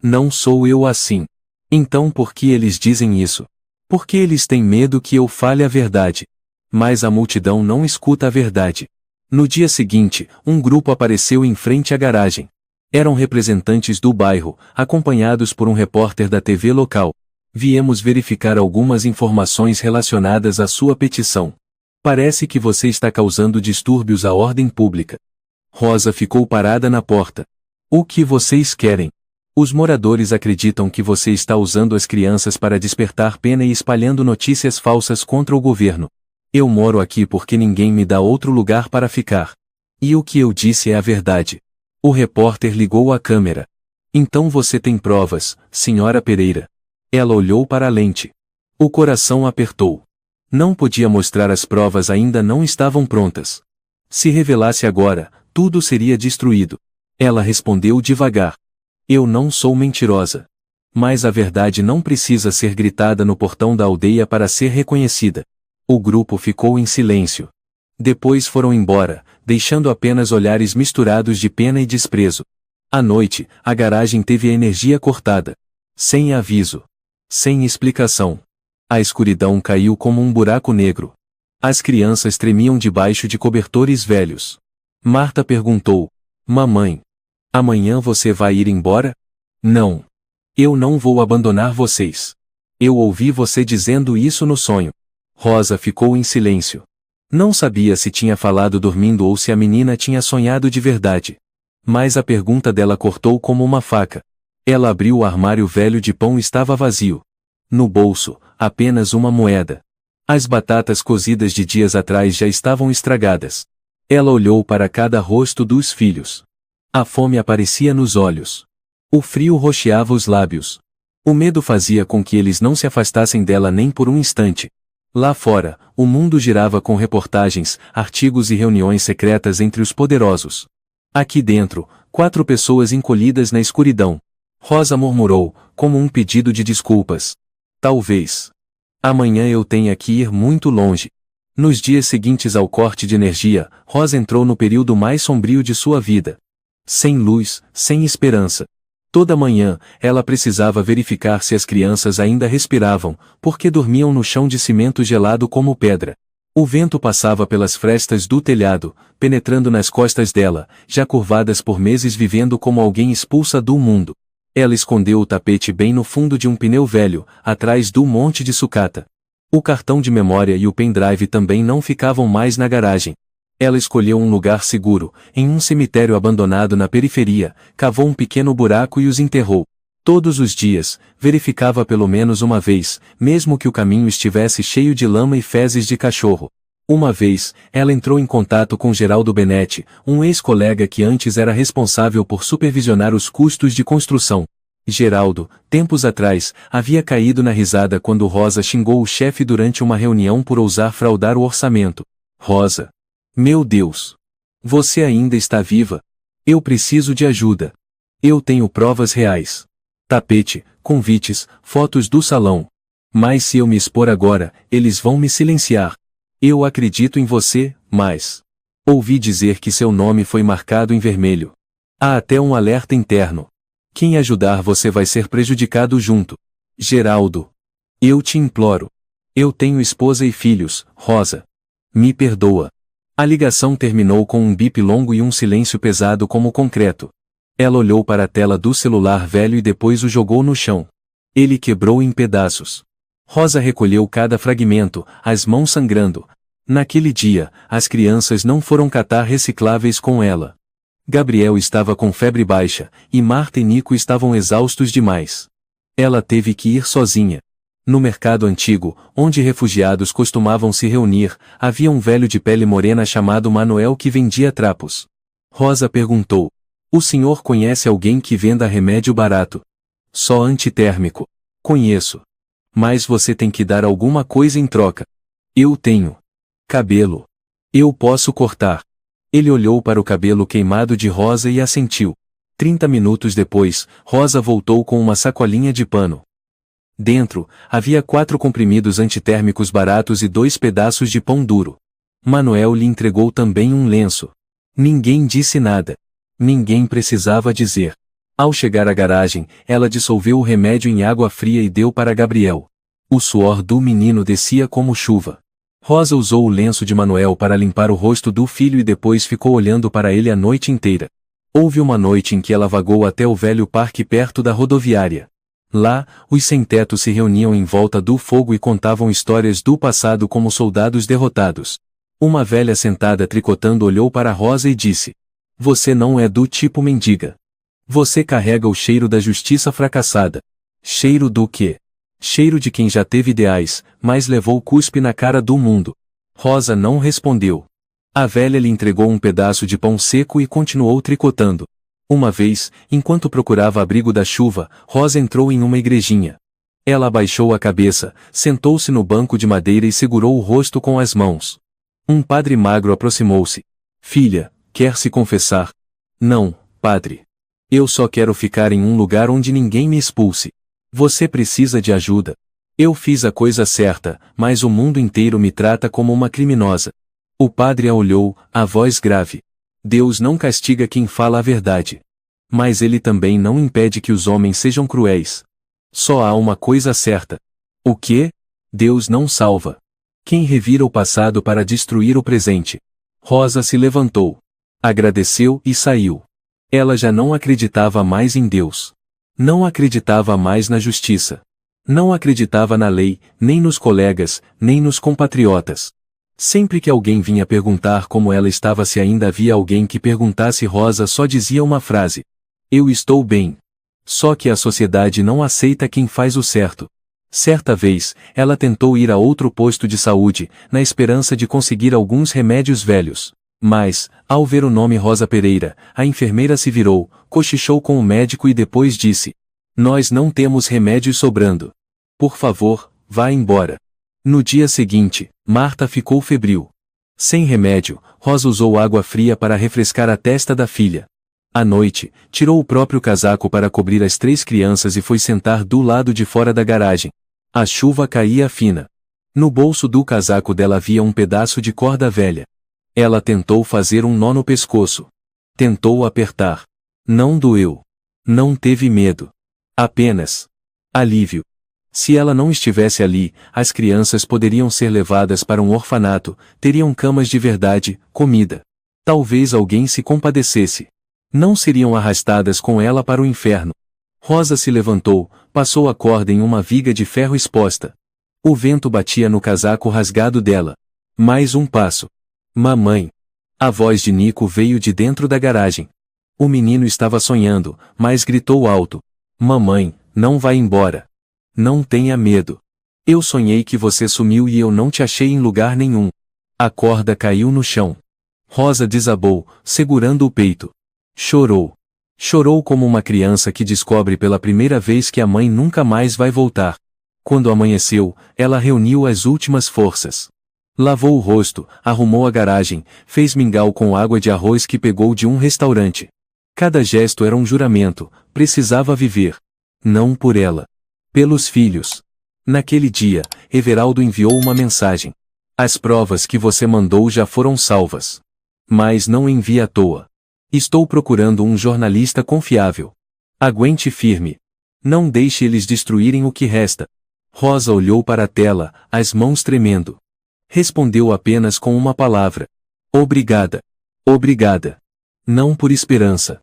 Não sou eu assim. Então por que eles dizem isso? Porque eles têm medo que eu fale a verdade. Mas a multidão não escuta a verdade. No dia seguinte, um grupo apareceu em frente à garagem. Eram representantes do bairro, acompanhados por um repórter da TV local. Viemos verificar algumas informações relacionadas à sua petição. Parece que você está causando distúrbios à ordem pública. Rosa ficou parada na porta. O que vocês querem? Os moradores acreditam que você está usando as crianças para despertar pena e espalhando notícias falsas contra o governo. Eu moro aqui porque ninguém me dá outro lugar para ficar. E o que eu disse é a verdade. O repórter ligou a câmera. Então você tem provas, senhora Pereira? Ela olhou para a lente. O coração apertou. Não podia mostrar as provas, ainda não estavam prontas. Se revelasse agora, tudo seria destruído. Ela respondeu devagar. Eu não sou mentirosa. Mas a verdade não precisa ser gritada no portão da aldeia para ser reconhecida. O grupo ficou em silêncio. Depois foram embora, deixando apenas olhares misturados de pena e desprezo. À noite, a garagem teve a energia cortada. Sem aviso. Sem explicação. A escuridão caiu como um buraco negro. As crianças tremiam debaixo de cobertores velhos. Marta perguntou: Mamãe, amanhã você vai ir embora? Não. Eu não vou abandonar vocês. Eu ouvi você dizendo isso no sonho. Rosa ficou em silêncio. Não sabia se tinha falado dormindo ou se a menina tinha sonhado de verdade. Mas a pergunta dela cortou como uma faca. Ela abriu o armário velho de pão e estava vazio. No bolso, apenas uma moeda. As batatas cozidas de dias atrás já estavam estragadas. Ela olhou para cada rosto dos filhos. A fome aparecia nos olhos. O frio roxeava os lábios. O medo fazia com que eles não se afastassem dela nem por um instante. Lá fora, o mundo girava com reportagens, artigos e reuniões secretas entre os poderosos. Aqui dentro, 4 pessoas encolhidas na escuridão. Rosa murmurou, como um pedido de desculpas. Talvez. Amanhã eu tenha que ir muito longe. Nos dias seguintes ao corte de energia, Rosa entrou no período mais sombrio de sua vida. Sem luz, sem esperança. Toda manhã, ela precisava verificar se as crianças ainda respiravam, porque dormiam no chão de cimento gelado como pedra. O vento passava pelas frestas do telhado, penetrando nas costas dela, já curvadas por meses vivendo como alguém expulsa do mundo. Ela escondeu o tapete bem no fundo de um pneu velho, atrás do monte de sucata. O cartão de memória e o pendrive também não ficavam mais na garagem. Ela escolheu um lugar seguro, em um cemitério abandonado na periferia, cavou um pequeno buraco e os enterrou. Todos os dias, verificava pelo menos uma vez, mesmo que o caminho estivesse cheio de lama e fezes de cachorro. Uma vez, ela entrou em contato com Geraldo Benetti, um ex-colega que antes era responsável por supervisionar os custos de construção. Geraldo, tempos atrás, havia caído na risada quando Rosa xingou o chefe durante uma reunião por ousar fraudar o orçamento. Rosa. Meu Deus! Você ainda está viva? Eu preciso de ajuda. Eu tenho provas reais. Tapete, convites, fotos do salão. Mas se eu me expor agora, eles vão me silenciar. Eu acredito em você, mas... Ouvi dizer que seu nome foi marcado em vermelho. Há até um alerta interno. Quem ajudar você vai ser prejudicado junto. Geraldo. Eu te imploro. Eu tenho esposa e filhos, Rosa. Me perdoa. A ligação terminou com um bip longo e um silêncio pesado como concreto. Ela olhou para a tela do celular velho e depois o jogou no chão. Ele quebrou em pedaços. Rosa recolheu cada fragmento, as mãos sangrando. Naquele dia, as crianças não foram catar recicláveis com ela. Gabriel estava com febre baixa, e Marta e Nico estavam exaustos demais. Ela teve que ir sozinha. No mercado antigo, onde refugiados costumavam se reunir, havia um velho de pele morena chamado Manuel que vendia trapos. Rosa perguntou: "O senhor conhece alguém que venda remédio barato?" "Só antitérmico." "Conheço. Mas você tem que dar alguma coisa em troca." "Eu tenho cabelo. Eu posso cortar." Ele olhou para o cabelo queimado de Rosa e assentiu. 30 minutos depois, Rosa voltou com uma sacolinha de pano. Dentro, havia 4 comprimidos antitérmicos baratos e 2 pedaços de pão duro. Manuel lhe entregou também um lenço. Ninguém disse nada. Ninguém precisava dizer. Ao chegar à garagem, ela dissolveu o remédio em água fria e deu para Gabriel. O suor do menino descia como chuva. Rosa usou o lenço de Manuel para limpar o rosto do filho e depois ficou olhando para ele a noite inteira. Houve uma noite em que ela vagou até o velho parque perto da rodoviária. Lá, os sem-teto se reuniam em volta do fogo e contavam histórias do passado como soldados derrotados. Uma velha sentada tricotando olhou para Rosa e disse: "Você não é do tipo mendiga. Você carrega o cheiro da justiça fracassada." "Cheiro do quê?" "Cheiro de quem já teve ideais, mas levou cuspe na cara do mundo." Rosa não respondeu. A velha lhe entregou um pedaço de pão seco e continuou tricotando. Uma vez, enquanto procurava abrigo da chuva, Rosa entrou em uma igrejinha. Ela abaixou a cabeça, sentou-se no banco de madeira e segurou o rosto com as mãos. Um padre magro aproximou-se. "Filha, quer se confessar?" "Não, padre. Eu só quero ficar em um lugar onde ninguém me expulse." "Você precisa de ajuda. Eu fiz a coisa certa, mas o mundo inteiro me trata como uma criminosa." O padre a olhou, a voz grave. "Deus não castiga quem fala a verdade. Mas ele também não impede que os homens sejam cruéis. Só há uma coisa certa." "O quê?" "Deus não salva quem revira o passado para destruir o presente." Rosa se levantou. Agradeceu e saiu. Ela já não acreditava mais em Deus. Não acreditava mais na justiça. Não acreditava na lei, nem nos colegas, nem nos compatriotas. Sempre que alguém vinha perguntar como ela estava, se ainda havia alguém que perguntasse, Rosa só dizia uma frase: eu estou bem. Só que a sociedade não aceita quem faz o certo. Certa vez, ela tentou ir a outro posto de saúde, na esperança de conseguir alguns remédios velhos. Mas, ao ver o nome Rosa Pereira, a enfermeira se virou, cochichou com o médico e depois disse: nós não temos remédios sobrando. Por favor, vá embora. No dia seguinte, Marta ficou febril. Sem remédio, Rosa usou água fria para refrescar a testa da filha. À noite, tirou o próprio casaco para cobrir as 3 crianças e foi sentar do lado de fora da garagem. A chuva caía fina. No bolso do casaco dela havia um pedaço de corda velha. Ela tentou fazer um nó no pescoço. Tentou apertar. Não doeu. Não teve medo. Apenas alívio. Se ela não estivesse ali, as crianças poderiam ser levadas para um orfanato, teriam camas de verdade, comida. Talvez alguém se compadecesse. Não seriam arrastadas com ela para o inferno. Rosa se levantou, passou a corda em uma viga de ferro exposta. O vento batia no casaco rasgado dela. Mais um passo. Mamãe. A voz de Nico veio de dentro da garagem. O menino estava sonhando, mas gritou alto: mamãe, não vá embora. Não tenha medo. Eu sonhei que você sumiu e eu não te achei em lugar nenhum. A corda caiu no chão. Rosa desabou, segurando o peito. Chorou. Chorou como uma criança que descobre pela primeira vez que a mãe nunca mais vai voltar. Quando amanheceu, ela reuniu as últimas forças. Lavou o rosto, arrumou a garagem, fez mingau com água de arroz que pegou de um restaurante. Cada gesto era um juramento, precisava viver. Não por ela. Pelos filhos. Naquele dia, Everaldo enviou uma mensagem: as provas que você mandou já foram salvas. Mas não envie à toa. Estou procurando um jornalista confiável. Aguente firme. Não deixe eles destruírem o que resta. Rosa olhou para a tela, as mãos tremendo. Respondeu apenas com uma palavra: obrigada. Obrigada. Não por esperança,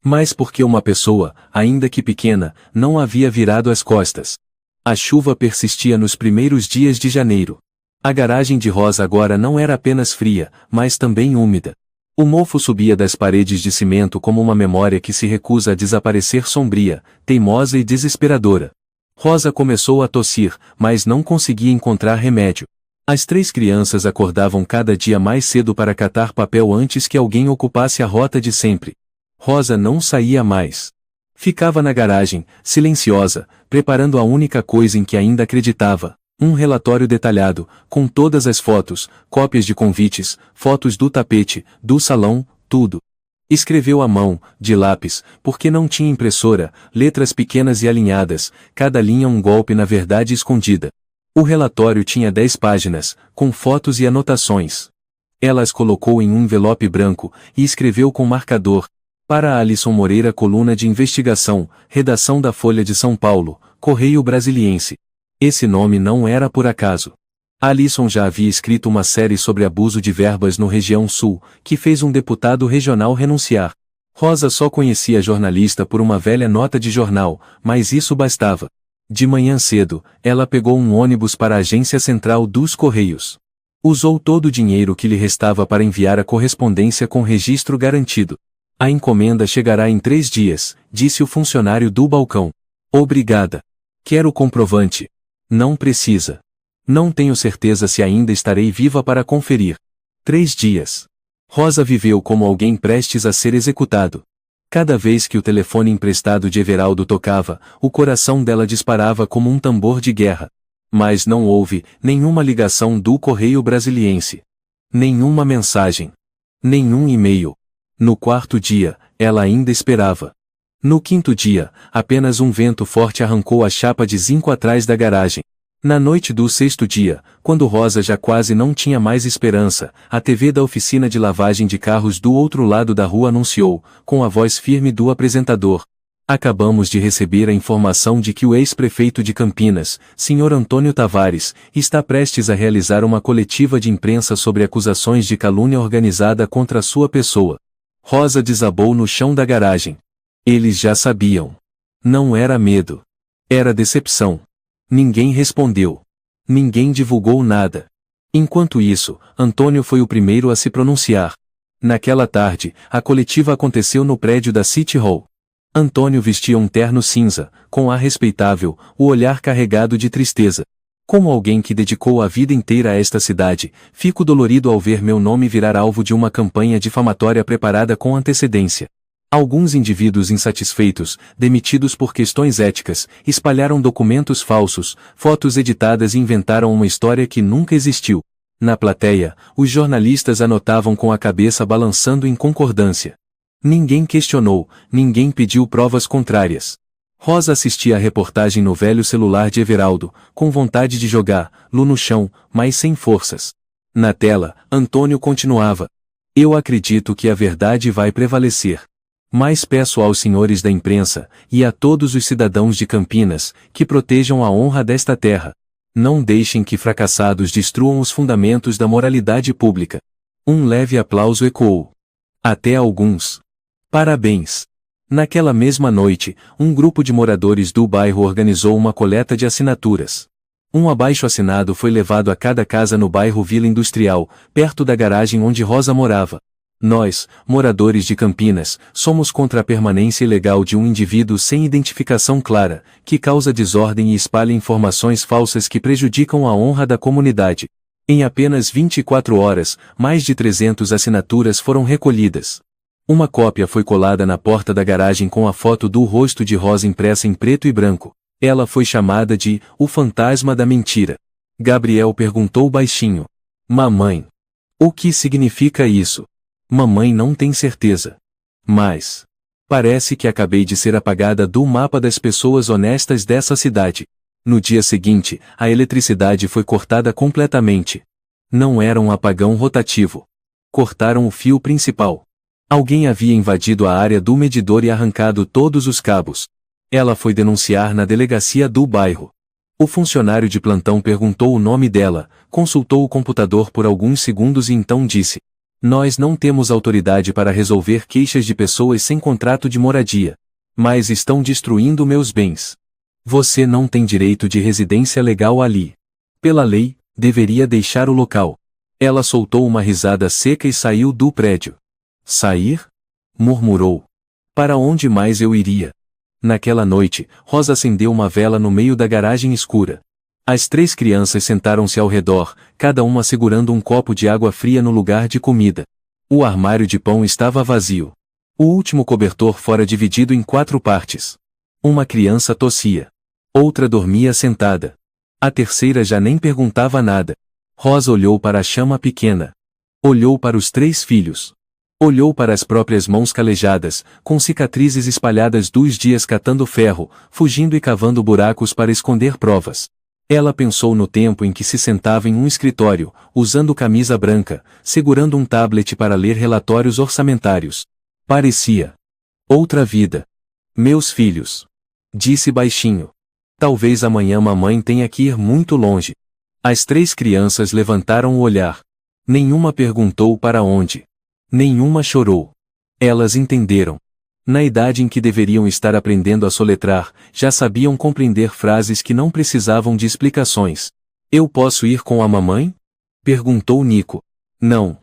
mas porque uma pessoa, ainda que pequena, não havia virado as costas. A chuva persistia nos primeiros dias de janeiro. A garagem de Rosa agora não era apenas fria, mas também úmida. O mofo subia das paredes de cimento como uma memória que se recusa a desaparecer, sombria, teimosa e desesperadora. Rosa começou a tossir, mas não conseguia encontrar remédio. As 3 crianças acordavam cada dia mais cedo para catar papel antes que alguém ocupasse a rota de sempre. Rosa não saía mais. Ficava na garagem, silenciosa, preparando a única coisa em que ainda acreditava: um relatório detalhado, com todas as fotos, cópias de convites, fotos do tapete, do salão, tudo. Escreveu à mão, de lápis, porque não tinha impressora, letras pequenas e alinhadas, cada linha um golpe na verdade escondida. O relatório tinha 10 páginas, com fotos e anotações. Ela as colocou em um envelope branco, e escreveu com marcador: para Alisson Moreira, coluna de investigação, redação da Folha de São Paulo, Correio Brasiliense. Esse nome não era por acaso. Alisson já havia escrito uma série sobre abuso de verbas no Região Sul, que fez um deputado regional renunciar. Rosa só conhecia a jornalista por uma velha nota de jornal, mas isso bastava. De manhã cedo, ela pegou um ônibus para a agência central dos Correios. Usou todo o dinheiro que lhe restava para enviar a correspondência com registro garantido. A encomenda chegará em 3 dias, disse o funcionário do balcão. Obrigada. Quero o comprovante. Não precisa. Não tenho certeza se ainda estarei viva para conferir. 3 dias. Rosa viveu como alguém prestes a ser executado. Cada vez que o telefone emprestado de Everaldo tocava, o coração dela disparava como um tambor de guerra. Mas não houve nenhuma ligação do Correio Brasiliense. Nenhuma mensagem. Nenhum e-mail. No 4º dia, ela ainda esperava. No 5º dia, apenas um vento forte arrancou a chapa de zinco atrás da garagem. Na noite do 6º dia, quando Rosa já quase não tinha mais esperança, a TV da oficina de lavagem de carros do outro lado da rua anunciou, com a voz firme do apresentador: acabamos de receber a informação de que o ex-prefeito de Campinas, Sr. Antônio Tavares, está prestes a realizar uma coletiva de imprensa sobre acusações de calúnia organizada contra sua pessoa. Rosa desabou no chão da garagem. Eles já sabiam. Não era medo. Era decepção. Ninguém respondeu. Ninguém divulgou nada. Enquanto isso, Antônio foi o primeiro a se pronunciar. Naquela tarde, a coletiva aconteceu no prédio da City Hall. Antônio vestia um terno cinza, com ar respeitável, o olhar carregado de tristeza. Como alguém que dedicou a vida inteira a esta cidade, fico dolorido ao ver meu nome virar alvo de uma campanha difamatória preparada com antecedência. Alguns indivíduos insatisfeitos, demitidos por questões éticas, espalharam documentos falsos, fotos editadas e inventaram uma história que nunca existiu. Na plateia, os jornalistas anotavam com a cabeça balançando em concordância. Ninguém questionou, ninguém pediu provas contrárias. Rosa assistia a reportagem no velho celular de Everaldo, com vontade de jogar Lu no chão, mas sem forças. Na tela, Antônio continuava. Eu acredito que a verdade vai prevalecer. Mas peço aos senhores da imprensa, e a todos os cidadãos de Campinas, que protejam a honra desta terra. Não deixem que fracassados destruam os fundamentos da moralidade pública. Um leve aplauso ecoou. Até alguns. Parabéns! Naquela mesma noite, um grupo de moradores do bairro organizou uma coleta de assinaturas. Um abaixo-assinado foi levado a cada casa no bairro Vila Industrial, perto da garagem onde Rosa morava. Nós, moradores de Campinas, somos contra a permanência ilegal de um indivíduo sem identificação clara, que causa desordem e espalha informações falsas que prejudicam a honra da comunidade. Em apenas 24 horas, mais de 300 assinaturas foram recolhidas. Uma cópia foi colada na porta da garagem com a foto do rosto de Rosa impressa em preto e branco. Ela foi chamada de o fantasma da mentira. Gabriel perguntou baixinho. Mamãe. O que significa isso? Mamãe não tem certeza. Mas parece que acabei de ser apagada do mapa das pessoas honestas dessa cidade. No dia seguinte, a eletricidade foi cortada completamente. Não era um apagão rotativo. Cortaram o fio principal. Alguém havia invadido a área do medidor e arrancado todos os cabos. Ela foi denunciar na delegacia do bairro. O funcionário de plantão perguntou o nome dela, consultou o computador por alguns segundos e então disse: Nós não temos autoridade para resolver queixas de pessoas sem contrato de moradia. Mas estão destruindo meus bens. Você não tem direito de residência legal ali. Pela lei, deveria deixar o local. Ela soltou uma risada seca e saiu do prédio. Sair? Murmurou. Para onde mais eu iria? Naquela noite, Rosa acendeu uma vela no meio da garagem escura. As 3 crianças sentaram-se ao redor, cada uma segurando um copo de água fria no lugar de comida. O armário de pão estava vazio. O último cobertor fora dividido em 4 partes. Uma criança tossia. Outra dormia sentada. A terceira já nem perguntava nada. Rosa olhou para a chama pequena. Olhou para os 3 filhos. Olhou para as próprias mãos calejadas, com cicatrizes espalhadas dos dias catando ferro, fugindo e cavando buracos para esconder provas. Ela pensou no tempo em que se sentava em um escritório, usando camisa branca, segurando um tablet para ler relatórios orçamentários. Parecia outra vida. Meus filhos. Disse baixinho. Talvez amanhã mamãe tenha que ir muito longe. As 3 crianças levantaram o olhar. Nenhuma perguntou para onde. Nenhuma chorou. Elas entenderam. Na idade em que deveriam estar aprendendo a soletrar, já sabiam compreender frases que não precisavam de explicações. Eu posso ir com a mamãe? Perguntou Nico. Não.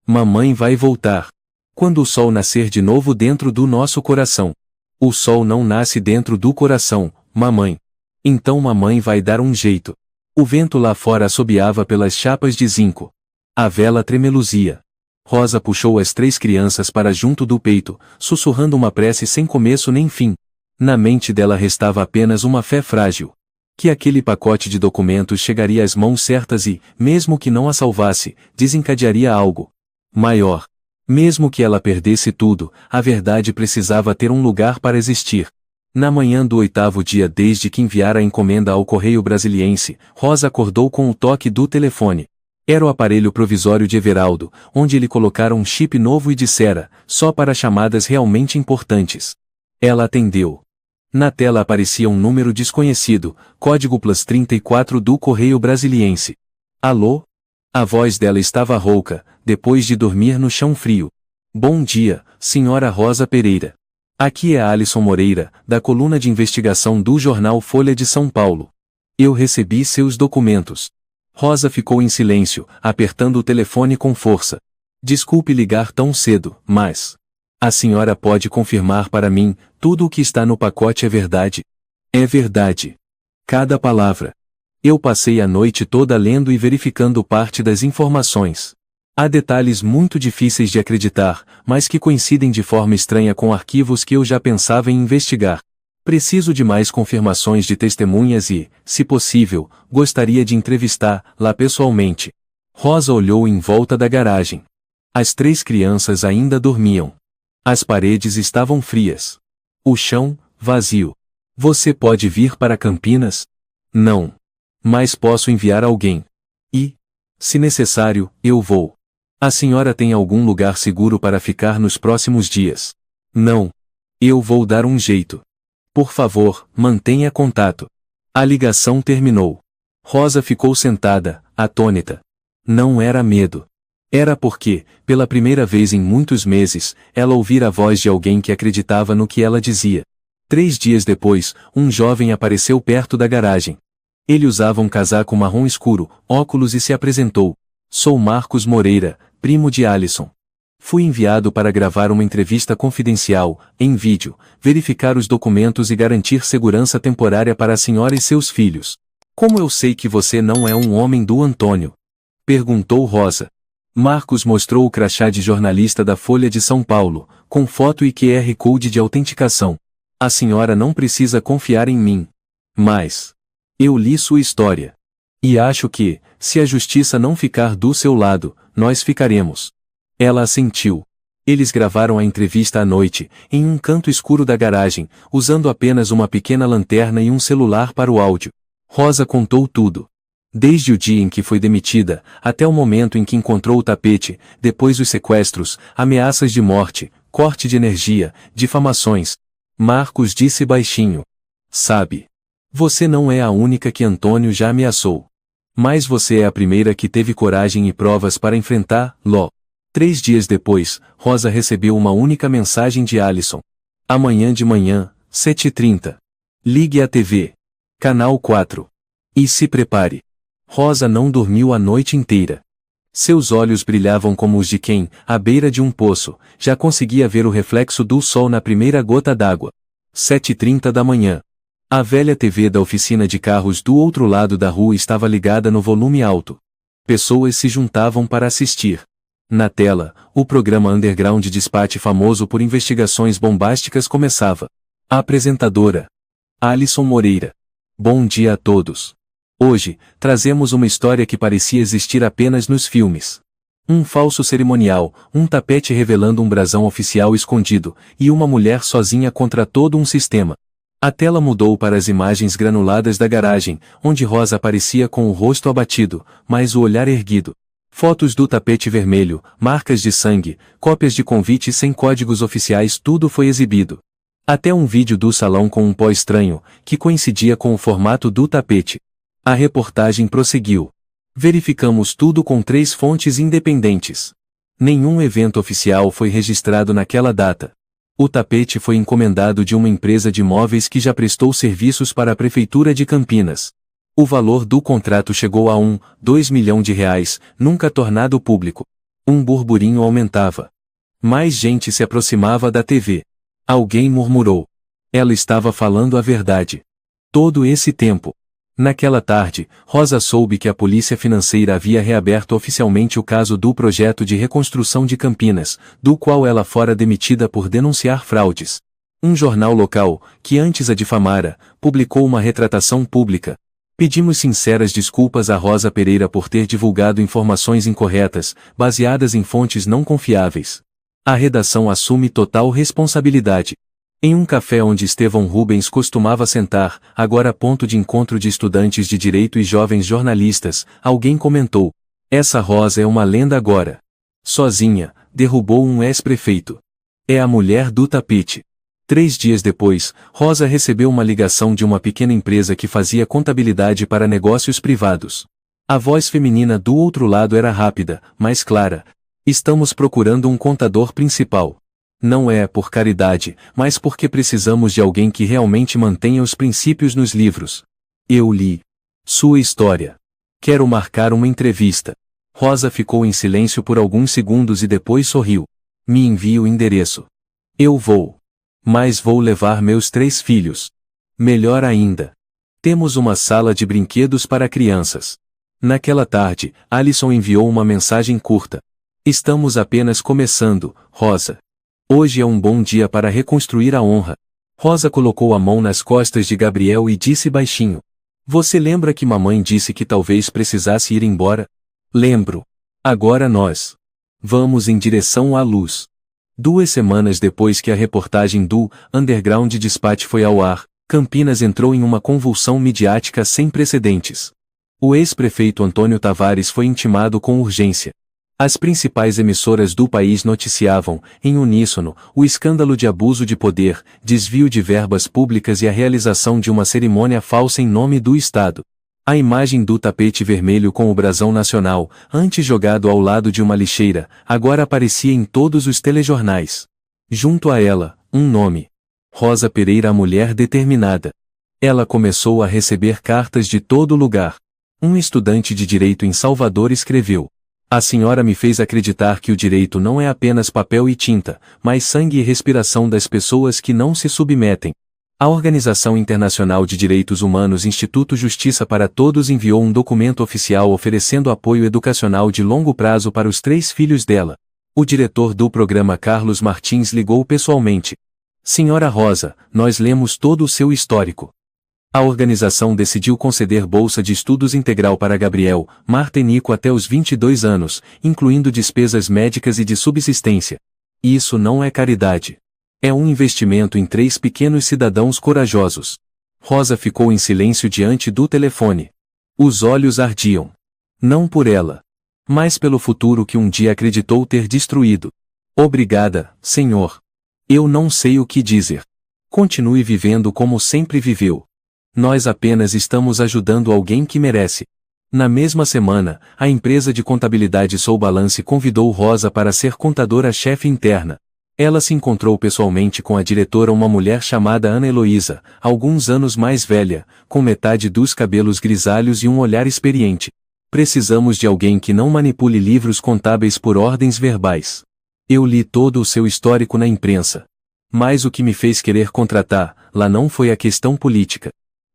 Mamãe vai voltar. Quando o sol nascer de novo dentro do nosso coração. O sol não nasce dentro do coração, mamãe. Então mamãe vai dar um jeito. O vento lá fora assobiava pelas chapas de zinco. A vela tremeluzia. Rosa puxou as 3 crianças para junto do peito, sussurrando uma prece sem começo nem fim. Na mente dela restava apenas uma fé frágil. Que aquele pacote de documentos chegaria às mãos certas e, mesmo que não a salvasse, desencadearia algo maior. Mesmo que ela perdesse tudo, a verdade precisava ter um lugar para existir. Na manhã do 8º dia desde que enviara a encomenda ao Correio Brasiliense, Rosa acordou com o toque do telefone. Era o aparelho provisório de Everaldo, onde ele colocara um chip novo e dissera, só para chamadas realmente importantes. Ela atendeu. Na tela aparecia um número desconhecido, código +34 do Correio Brasiliense. Alô? A voz dela estava rouca, depois de dormir no chão frio. Bom dia, senhora Rosa Pereira. Aqui é Alisson Moreira, da coluna de investigação do jornal Folha de São Paulo. Eu recebi seus documentos. Rosa ficou em silêncio, apertando o telefone com força. Desculpe ligar tão cedo, mas... A senhora pode confirmar para mim, tudo o que está no pacote é verdade? É verdade. Cada palavra. Eu passei a noite toda lendo e verificando parte das informações. Há detalhes muito difíceis de acreditar, mas que coincidem de forma estranha com arquivos que eu já pensava em investigar. Preciso de mais confirmações de testemunhas e, se possível, gostaria de entrevistá-la pessoalmente. Rosa olhou em volta da garagem. As 3 crianças ainda dormiam. As paredes estavam frias. O chão, vazio. Você pode vir para Campinas? Não. Mas posso enviar alguém. E, se necessário, eu vou. A senhora tem algum lugar seguro para ficar nos próximos dias? Não. Eu vou dar um jeito. Por favor, mantenha contato. A ligação terminou. Rosa ficou sentada, atônita. Não era medo. Era porque, pela primeira vez em muitos meses, ela ouvira a voz de alguém que acreditava no que ela dizia. 3 dias depois, um jovem apareceu perto da garagem. Ele usava um casaco marrom escuro, óculos e se apresentou. Sou Marcos Moreira, primo de Alisson. Fui enviado para gravar uma entrevista confidencial, em vídeo, verificar os documentos e garantir segurança temporária para a senhora e seus filhos. Como eu sei que você não é um homem do Antônio? Perguntou Rosa. Marcos mostrou o crachá de jornalista da Folha de São Paulo, com foto e QR Code de autenticação. A senhora não precisa confiar em mim. Mas... eu li sua história. E acho que, se a justiça não ficar do seu lado, nós ficaremos. Ela assentiu. Eles gravaram a entrevista à noite, em um canto escuro da garagem, usando apenas uma pequena lanterna e um celular para o áudio. Rosa contou tudo. Desde o dia em que foi demitida, até o momento em que encontrou o tapete, depois os sequestros, ameaças de morte, corte de energia, difamações. Marcos disse baixinho. Sabe? Você não é a única que Antônio já ameaçou. Mas você é a primeira que teve coragem e provas para enfrentar-lo. 3 dias depois, Rosa recebeu uma única mensagem de Alisson. Amanhã de manhã, 7h30. Ligue a TV. Canal 4. E se prepare. Rosa não dormiu a noite inteira. Seus olhos brilhavam como os de quem, à beira de um poço, já conseguia ver o reflexo do sol na primeira gota d'água. 7h30 da manhã. A velha TV da oficina de carros do outro lado da rua estava ligada no volume alto. Pessoas se juntavam para assistir. Na tela, o programa Underground Dispatch famoso por investigações bombásticas começava. A apresentadora. Alisson Moreira. Bom dia a todos. Hoje, trazemos uma história que parecia existir apenas nos filmes. Um falso cerimonial, um tapete revelando um brasão oficial escondido, e uma mulher sozinha contra todo um sistema. A tela mudou para as imagens granuladas da garagem, onde Rosa aparecia com o rosto abatido, mas o olhar erguido. Fotos do tapete vermelho, marcas de sangue, cópias de convites sem códigos oficiais, tudo foi exibido. Até um vídeo do salão com um pó estranho, que coincidia com o formato do tapete. A reportagem prosseguiu. Verificamos tudo com 3 fontes independentes. Nenhum evento oficial foi registrado naquela data. O tapete foi encomendado de uma empresa de móveis que já prestou serviços para a Prefeitura de Campinas. O valor do contrato chegou a R$2 milhões, nunca tornado público. Um burburinho aumentava. Mais gente se aproximava da TV. Alguém murmurou. Ela estava falando a verdade. Todo esse tempo. Naquela tarde, Rosa soube que a Polícia Financeira havia reaberto oficialmente o caso do projeto de reconstrução de Campinas, do qual ela fora demitida por denunciar fraudes. Um jornal local, que antes a difamara, publicou uma retratação pública. Pedimos sinceras desculpas a Rosa Pereira por ter divulgado informações incorretas, baseadas em fontes não confiáveis. A redação assume total responsabilidade. Em um café onde Estevão Rubens costumava sentar, agora ponto de encontro de estudantes de direito e jovens jornalistas, alguém comentou: essa Rosa é uma lenda agora. Sozinha, derrubou um ex-prefeito. É a mulher do tapete. 3 dias depois, Rosa recebeu uma ligação de uma pequena empresa que fazia contabilidade para negócios privados. A voz feminina do outro lado era rápida, mas clara. Estamos procurando um contador principal. Não é por caridade, mas porque precisamos de alguém que realmente mantenha os princípios nos livros. Eu li sua história. Quero marcar uma entrevista. Rosa ficou em silêncio por alguns segundos e depois sorriu. Me envie o endereço. Eu vou. Mas vou levar meus 3 filhos. Melhor ainda. Temos uma sala de brinquedos para crianças. Naquela tarde, Alison enviou uma mensagem curta. Estamos apenas começando, Rosa. Hoje é um bom dia para reconstruir a honra. Rosa colocou a mão nas costas de Gabriel e disse baixinho. Você lembra que mamãe disse que talvez precisasse ir embora? Lembro. Agora nós vamos em direção à luz. 2 semanas depois que a reportagem do Underground Dispatch foi ao ar, Campinas entrou em uma convulsão midiática sem precedentes. O ex-prefeito Antônio Tavares foi intimado com urgência. As principais emissoras do país noticiavam, em uníssono, o escândalo de abuso de poder, desvio de verbas públicas e a realização de uma cerimônia falsa em nome do Estado. A imagem do tapete vermelho com o brasão nacional, antes jogado ao lado de uma lixeira, agora aparecia em todos os telejornais. Junto a ela, um nome. Rosa Pereira, a mulher determinada. Ela começou a receber cartas de todo lugar. Um estudante de direito em Salvador escreveu. A senhora me fez acreditar que o direito não é apenas papel e tinta, mas sangue e respiração das pessoas que não se submetem. A Organização Internacional de Direitos Humanos Instituto Justiça para Todos enviou um documento oficial oferecendo apoio educacional de longo prazo para os 3 filhos dela. O diretor do programa Carlos Martins ligou pessoalmente. Senhora Rosa, nós lemos todo o seu histórico. A organização decidiu conceder bolsa de estudos integral para Gabriel, Marta e Nico até os 22 anos, incluindo despesas médicas e de subsistência. Isso não é caridade. É um investimento em 3 pequenos cidadãos corajosos. Rosa ficou em silêncio diante do telefone. Os olhos ardiam. Não por ela, mas pelo futuro que um dia acreditou ter destruído. Obrigada, Senhor. Eu não sei o que dizer. Continue vivendo como sempre viveu. Nós apenas estamos ajudando alguém que merece. Na mesma semana, a empresa de contabilidade Soul Balance convidou Rosa para ser contadora-chefe interna. Ela se encontrou pessoalmente com a diretora, uma mulher chamada Ana Heloísa, alguns anos mais velha, com metade dos cabelos grisalhos e um olhar experiente. Precisamos de alguém que não manipule livros contábeis por ordens verbais. Eu li todo o seu histórico na imprensa. Mas o que me fez querer contratar, lá não foi a questão política.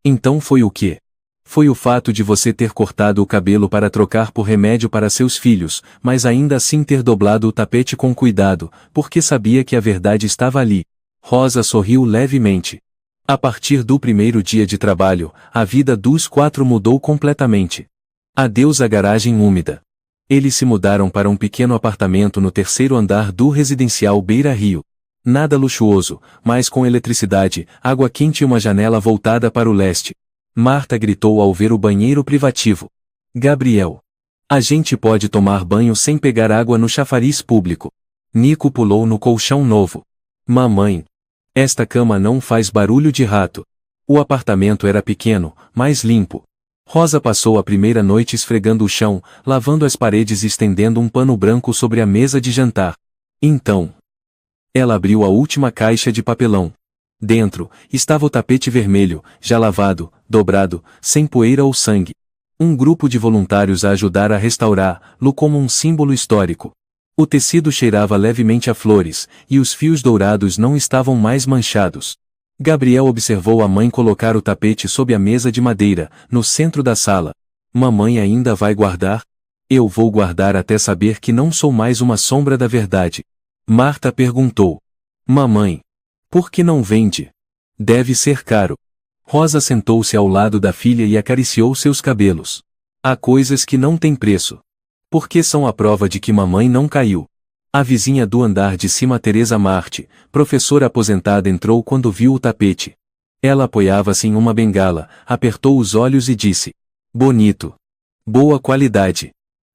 Então foi o quê? Foi o fato de você ter cortado o cabelo para trocar por remédio para seus filhos, mas ainda assim ter dobrado o tapete com cuidado, porque sabia que a verdade estava ali. Rosa sorriu levemente. A partir do primeiro dia de trabalho, a vida dos 4 mudou completamente. Adeus à garagem úmida. Eles se mudaram para um pequeno apartamento no 3º andar do residencial Beira Rio. Nada luxuoso, mas com eletricidade, água quente e uma janela voltada para o leste. Marta gritou ao ver o banheiro privativo. Gabriel. A gente pode tomar banho sem pegar água no chafariz público. Nico pulou no colchão novo. Mamãe. Esta cama não faz barulho de rato. O apartamento era pequeno, mas limpo. Rosa passou a primeira noite esfregando o chão, lavando as paredes e estendendo um pano branco sobre a mesa de jantar. Então, ela abriu a última caixa de papelão. Dentro, estava o tapete vermelho, já lavado, dobrado, sem poeira ou sangue. Um grupo de voluntários a ajudar a restaurá-lo como um símbolo histórico. O tecido cheirava levemente a flores, e os fios dourados não estavam mais manchados. Gabriel observou a mãe colocar o tapete sob a mesa de madeira, no centro da sala. Mamãe ainda vai guardar? Eu vou guardar até saber que não sou mais uma sombra da verdade. Marta perguntou. Mamãe. Por que não vende? Deve ser caro. Rosa sentou-se ao lado da filha e acariciou seus cabelos. Há coisas que não têm preço. Porque são a prova de que mamãe não caiu. A vizinha do andar de cima, Teresa Marte, professora aposentada, entrou quando viu o tapete. Ela apoiava-se em uma bengala, apertou os olhos e disse. Bonito. Boa qualidade.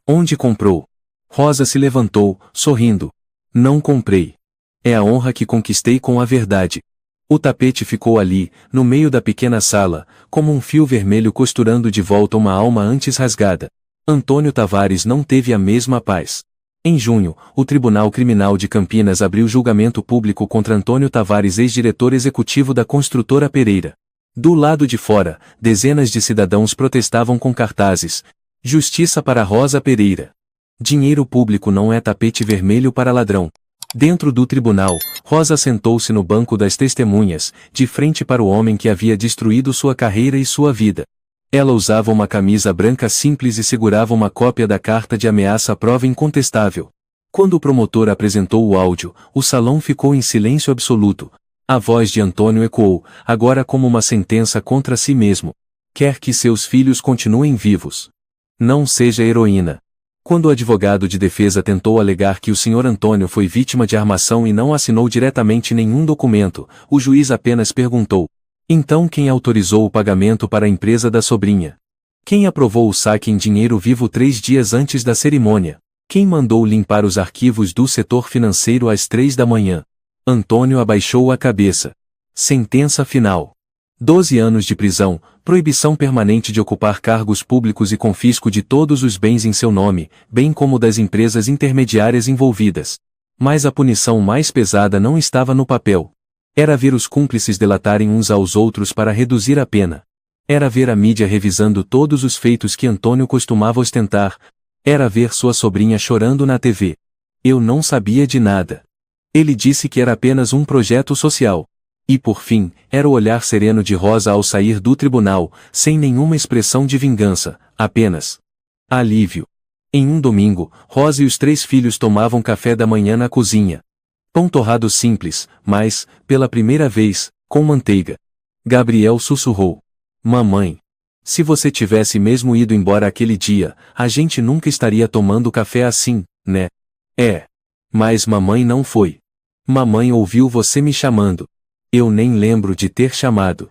Onde comprou? Rosa se levantou, sorrindo. Não comprei. É a honra que conquistei com a verdade. O tapete ficou ali, no meio da pequena sala, como um fio vermelho costurando de volta uma alma antes rasgada. Antônio Tavares não teve a mesma paz. Em junho, o Tribunal Criminal de Campinas abriu julgamento público contra Antônio Tavares, ex-diretor executivo da construtora Pereira. Do lado de fora, dezenas de cidadãos protestavam com cartazes. Justiça para Rosa Pereira. Dinheiro público não é tapete vermelho para ladrão. Dentro do tribunal, Rosa sentou-se no banco das testemunhas, de frente para o homem que havia destruído sua carreira e sua vida. Ela usava uma camisa branca simples e segurava uma cópia da carta de ameaça à prova incontestável. Quando o promotor apresentou o áudio, o salão ficou em silêncio absoluto. A voz de Antônio ecoou, agora como uma sentença contra si mesmo. Quer que seus filhos continuem vivos. Não seja heroína. Quando o advogado de defesa tentou alegar que o Sr. Antônio foi vítima de armação e não assinou diretamente nenhum documento, o juiz apenas perguntou: então quem autorizou o pagamento para a empresa da sobrinha? Quem aprovou o saque em dinheiro vivo 3 dias antes da cerimônia? Quem mandou limpar os arquivos do setor financeiro às 3 da manhã? Antônio abaixou a cabeça. Sentença final. 12 anos de prisão, proibição permanente de ocupar cargos públicos e confisco de todos os bens em seu nome, bem como das empresas intermediárias envolvidas. Mas a punição mais pesada não estava no papel. Era ver os cúmplices delatarem uns aos outros para reduzir a pena. Era ver a mídia revisando todos os feitos que Antônio costumava ostentar. Era ver sua sobrinha chorando na TV. Eu não sabia de nada. Ele disse que era apenas um projeto social. E por fim, era o olhar sereno de Rosa ao sair do tribunal, sem nenhuma expressão de vingança, apenas alívio. Em um domingo, Rosa e os 3 filhos tomavam café da manhã na cozinha. Pão torrado simples, mas, pela primeira vez, com manteiga. Gabriel sussurrou: mamãe, se você tivesse mesmo ido embora aquele dia, a gente nunca estaria tomando café assim, né? É. Mas mamãe não foi. Mamãe ouviu você me chamando. Eu nem lembro de ter chamado.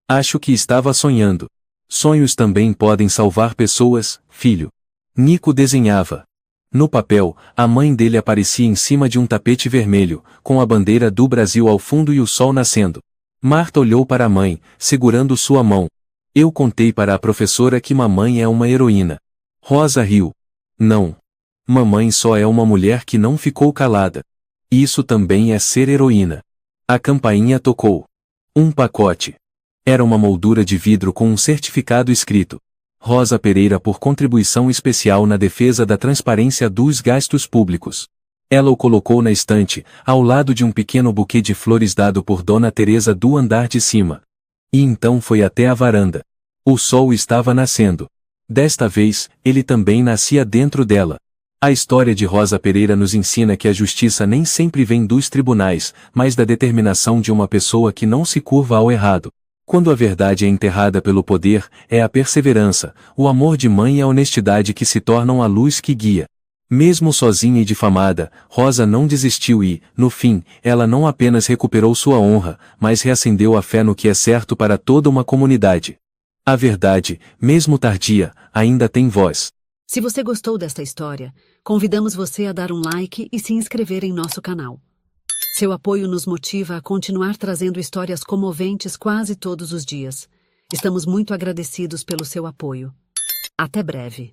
Acho que estava sonhando. Sonhos também podem salvar pessoas, filho. Nico desenhava. No papel, a mãe dele aparecia em cima de um tapete vermelho, com a bandeira do Brasil ao fundo e o sol nascendo. Marta olhou para a mãe, segurando sua mão. Eu contei para a professora que mamãe é uma heroína. Rosa riu. Não. Mamãe só é uma mulher que não ficou calada. Isso também é ser heroína. A campainha tocou. Um pacote. Era uma moldura de vidro com um certificado escrito: Rosa Pereira por contribuição especial na defesa da transparência dos gastos públicos. Ela o colocou na estante, ao lado de um pequeno buquê de flores dado por Dona Teresa do andar de cima. E então foi até a varanda. O sol estava nascendo. Desta vez, ele também nascia dentro dela. A história de Rosa Pereira nos ensina que a justiça nem sempre vem dos tribunais, mas da determinação de uma pessoa que não se curva ao errado. Quando a verdade é enterrada pelo poder, é a perseverança, o amor de mãe e a honestidade que se tornam a luz que guia. Mesmo sozinha e difamada, Rosa não desistiu e, no fim, ela não apenas recuperou sua honra, mas reacendeu a fé no que é certo para toda uma comunidade. A verdade, mesmo tardia, ainda tem voz. Se você gostou desta história, convidamos você a dar um like e se inscrever em nosso canal. Seu apoio nos motiva a continuar trazendo histórias comoventes quase todos os dias. Estamos muito agradecidos pelo seu apoio. Até breve.